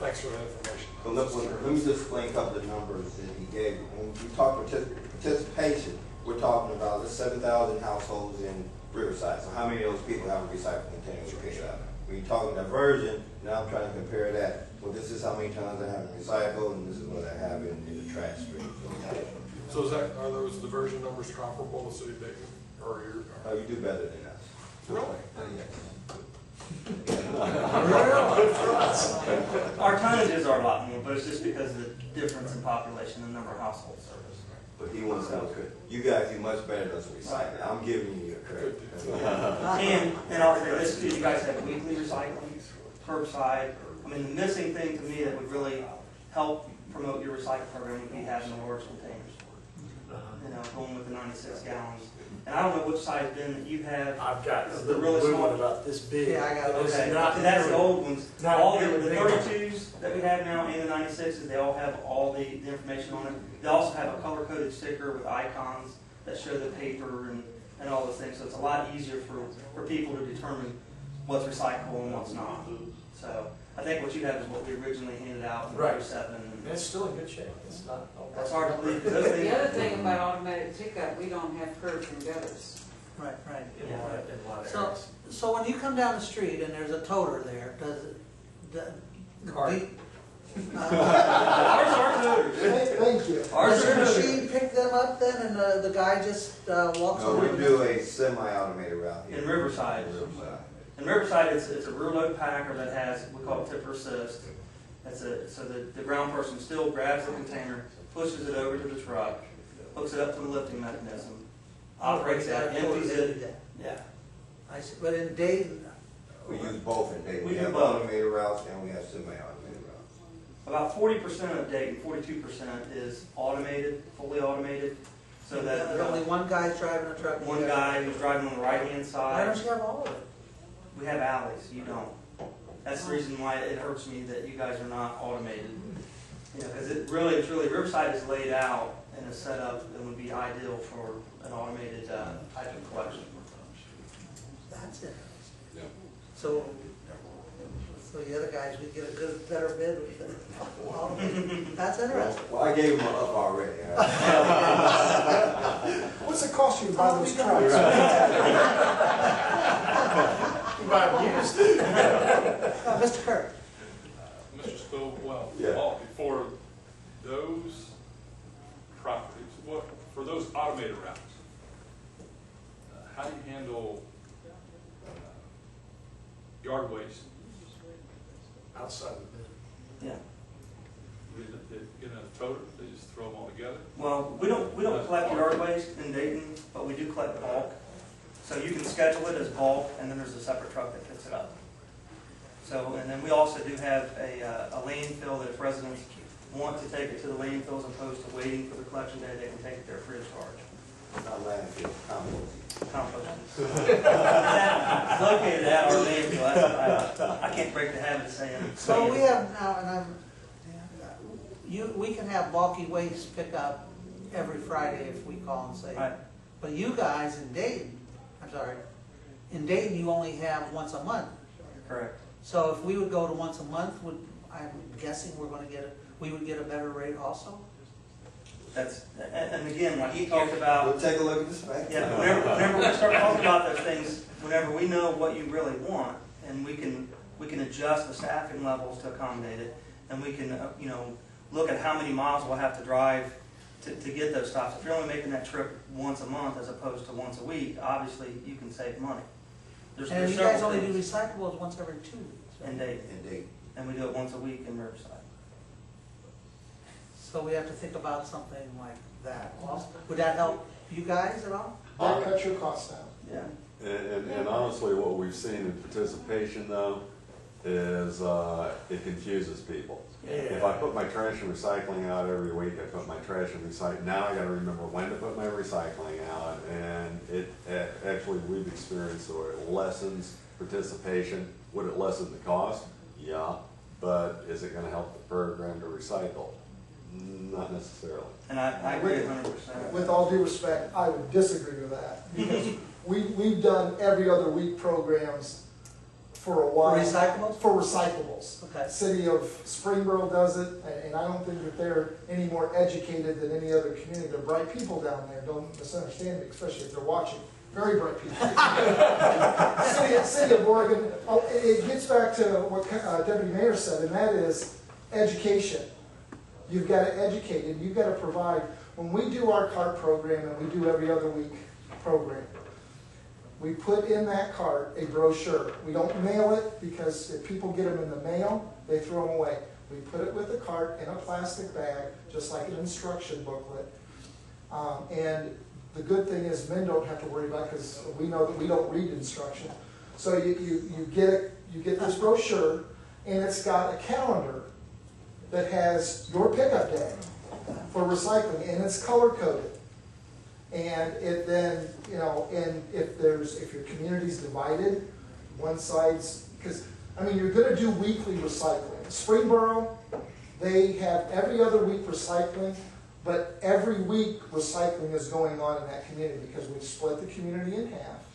Thanks for that information. But look, let me just explain a couple of numbers that he gave. When we talk participation, we're talking about the 7,000 households in Riverside. So how many of those people have a recycling container to pick up? When you're talking diversion, now I'm trying to compare that. Well, this is how many tons I have in recycle, and this is what I have in the trash stream. So are those diversion numbers comparable to City of Dayton? Or Oh, you do better than us. Really? Yes. Our tonnages are a lot more, but it's just because of the difference in population and number of households serviced. But he wants to know, you guys do much better than us recycling. I'm giving you your credit. And I'll say this too, you guys have weekly recycling, curbside. I mean, the missing thing to me that would really help promote your recycling program would be having the large containers. You know, going with the 96 gallons. And I don't know which size bin that you have. I've got the really small about this big. Yeah, I got it. Okay, and that's the old ones. All the 32s that we have now and the 96s, they all have all the information on it. They also have a color-coded sticker with icons that show the paper and all those things. So it's a lot easier for people to determine what's recyclable and what's not. So I think what you have is what we originally handed out in Right. 07. And it's still in good shape. It's not. That's hard to believe. Those things, The other thing about automatic pickup, we don't have curbs and gutters. right. In a lot of So, areas. so when you come down the street and there's a toter there, does it, Ours are toters. Thank you. Ours does are the toters. machine pick them up then and the guy just walks No, over? we do a semi-automated route here. In Riverside. Riverside. In Riverside, it's a rear load packer that has, we call it tipper assist. So the ground person still grabs the container, pushes it over to the truck, hooks it up to the lifting mechanism, operates that, empties it. Yeah. I see, but in Dayton, We use both in Dayton. We We do have both. automated routes and we have semi-automated routes. About 40% of Dayton, 42% is automated, fully automated. So that only one guy's driving a truck. one guy who's driving on the right-hand Why side. don't you have all of it? We have alleys, you don't. That's the reason why it hurts me that you guys are not automated. You know, because it really, truly, Riverside is laid out and is set up and would be ideal for an automated type of collection. That's it. Yeah. So, So the other guys would get a good, better bid with it. Well, that's interesting. Well, I gave them up already. What's it cost you to buy those trucks? Buy them used. Mr. Kirk? Mr. Stowe, well, Yeah. for those properties, what, for those automated routes, how do you handle yard waste? Outside of the bid. Yeah. You know, toter, they just throw them all together? Well, we don't collect yard waste in Dayton, but we do collect bulk. So you can schedule it as bulk, and then there's a separate truck that picks it up. So, and then we also do have a landfill that if residents want to take it to the landfill as opposed to waiting for the collection day, they can take it there free of charge. Not landfill, compost. Compost. It's located at our landfill. I can't break the habit of saying. So we have now, and we can have bulky waste pickup every Friday if we call and say. Right. But you guys in Dayton, in Dayton you only have once a month. Correct. So if we would go to once a month, I'm guessing we would get a better rate also? That's, and again, like he talked about. We'll take a look at the spec. Yeah, whenever we start talking about those things, whenever we know what you really want, and we can adjust the staffing levels to accommodate it, and we can, look at how many miles we'll have to drive to get those stops. If you're only making that trip once a month as opposed to once a week, obviously you can save money. And you guys only do recyclables once every 2 weeks, right? Indeed. And we do it once a week in Riverside. So we have to think about something like that. Would that help you guys at all? That cuts your costs down. Yeah. And honestly, what we've seen in participation though, is it confuses people. If I put my trash and recycling out every week, I put my trash and recycling, now I gotta remember when to put my recycling out, and actually we've experienced where it lessens participation. Would it lessen the cost? Yeah, but is it gonna help the program to recycle? Not necessarily. And I agree 100%. With all due respect, I would disagree with that, because we've done every other week programs for a while. For recyclables? For recyclables. Okay. City of Springboro does it, and I don't think that they're any more educated than any other community. They're bright people down there, don't misunderstand me, especially if they're watching. Very bright people. City of Oregon, it gets back to what Deputy Mayor said, and that is education. You've got to educate, and you've got to provide. When we do our cart program, and we do every other week program, we put in that cart a brochure. We don't mail it, because if people get them in the mail, they throw them away. We put it with the cart in a plastic bag, just like an instruction booklet. And the good thing is men don't have to worry about it, because we know that we don't read instruction. So you get this brochure, and it's got a calendar that has your pickup day for recycling, and it's color coded. And it then, and if your community's divided, one side's, because, you're gonna do weekly recycling. Springboro, they have every other week recycling, but every week recycling is going on in that community, because we've split the community in half.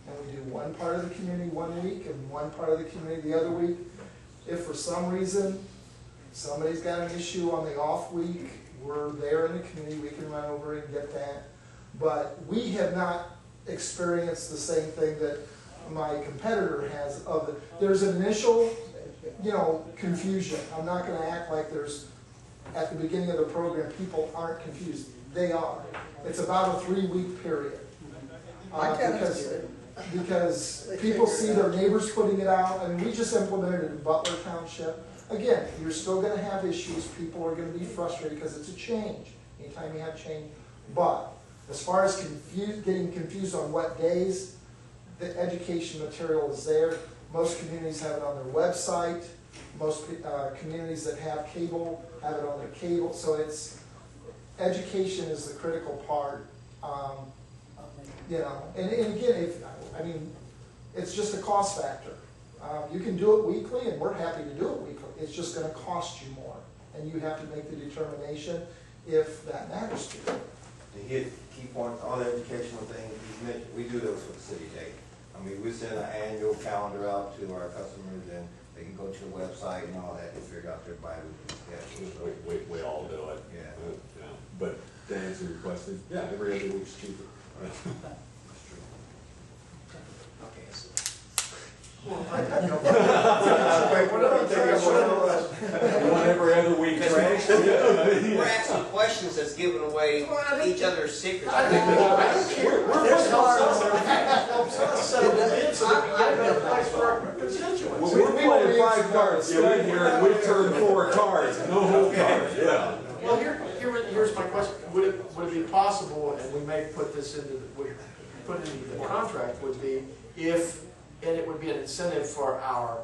And we do one part of the community one week, and one part of the community the other week. If for some reason, somebody's got an issue on the off week, we're there in the community, we can run over and get that. But we have not experienced the same thing that my competitor has of it. There's an initial, confusion. I'm not gonna act like at the beginning of the program, people aren't confused. They are. It's about a 3-week period. Because people see their neighbors putting it out. We just implemented it in Butler Township. Again, you're still gonna have issues. People are gonna be frustrated because it's a change. Anytime you have change. But as far as getting confused on what days, the education material is there. Most communities have it on their website. Most communities that have cable have it on their cable. So education is the critical part. And again, it's just a cost factor. You can do it weekly, and we're happy to do it weekly. It's just going to cost you more, and you have to make the determination if that matters to you. To hit key points, all the educational things you mentioned, we do those for the city day. We send an annual calendar out to our customers, and They can go to the website and all that and figure out their bi-weekly schedule. We all do it. Yeah. But to answer your question, yeah, every other week's cheaper. Okay, so Well, I got no. Wait, what are they You want every other week trash? we're asking questions that's giving away each other's secrets. I don't care. We're There's what helps us. It helps us settle the bids so that we get a better price for our constituents. Well, we're playing 5 card stud here, and we turned 4 cards, no whole cards, yeah. Well, here's my question. Would it be possible, and we may put this into, put it into the contract, would be if, and it would be an incentive for our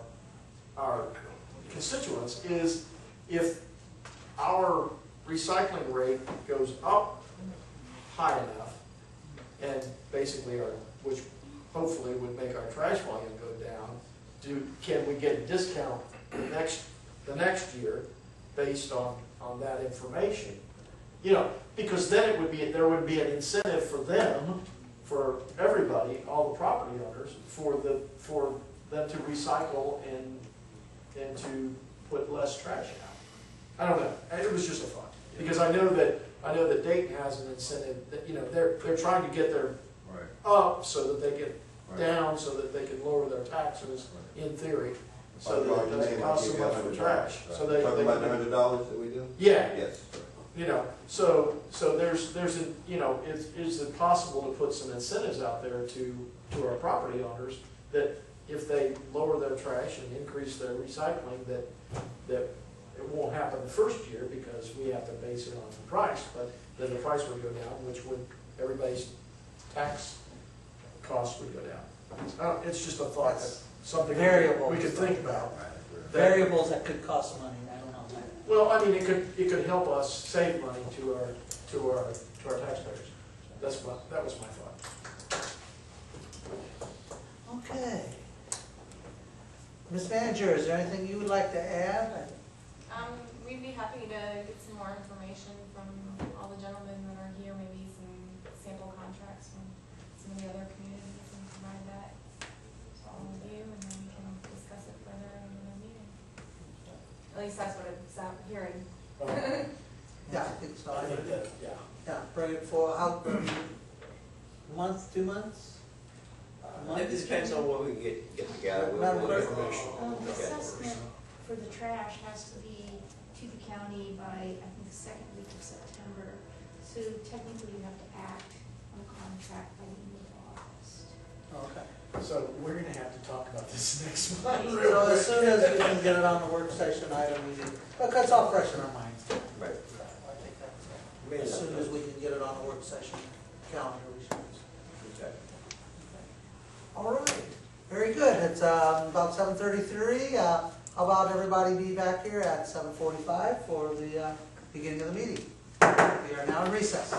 constituents, is if our recycling rate goes up high enough, and basically which hopefully would make our trash volume go down, can we get a discount the next year based on that information? You know, because then there would be an incentive for them, for everybody, all the property owners, for them to recycle and to put less trash out. I don't know. It was just a thought, because I know that Dayton has an incentive that, you know, they're trying to get their up so that they get down, so that they can lower their taxes in theory, so that it doesn't cost so much for trash. So they Talking about the $100 that we do? Yeah. Yes. You know, so there's a, you know, is it possible to put some incentives out there to our property owners that if they lower their trash and increase their recycling, that it won't happen the first year because we have to base it on the price, but then the price would go down, which would, everybody's tax costs would go down. It's just a thought, something Variable. we could think about. Variables that could cost money, I don't know. Well, I mean, it could help us save money to our taxpayers. That was my thought. Okay. Ms. Manager, is there anything you would like to add? We'd be happy to get some more information from all the gentlemen that are here, maybe some sample contracts from some of the other communities and provide that to all of you, and then we can discuss it further in the meeting. At least that's what it's out hearing. Yeah, I think so. Yeah. Yeah, bring it for, how, month, 2 months? It depends on what we get together. Madam Clerk? The assessment for the trash has to be to the county by, I think, the second week of September. So technically you have to act on the contract by the end of August. Okay. So we're gonna have to talk about this next month. So as soon as we can get it on the work session item, we can, because it's all fresh in our minds. Right. I think that, as soon as we can get it on the work session calendar, we should. Okay. All right, very good. It's about 7:33. How about everybody be back here at 7:45 for the beginning of the meeting? We are now in recess.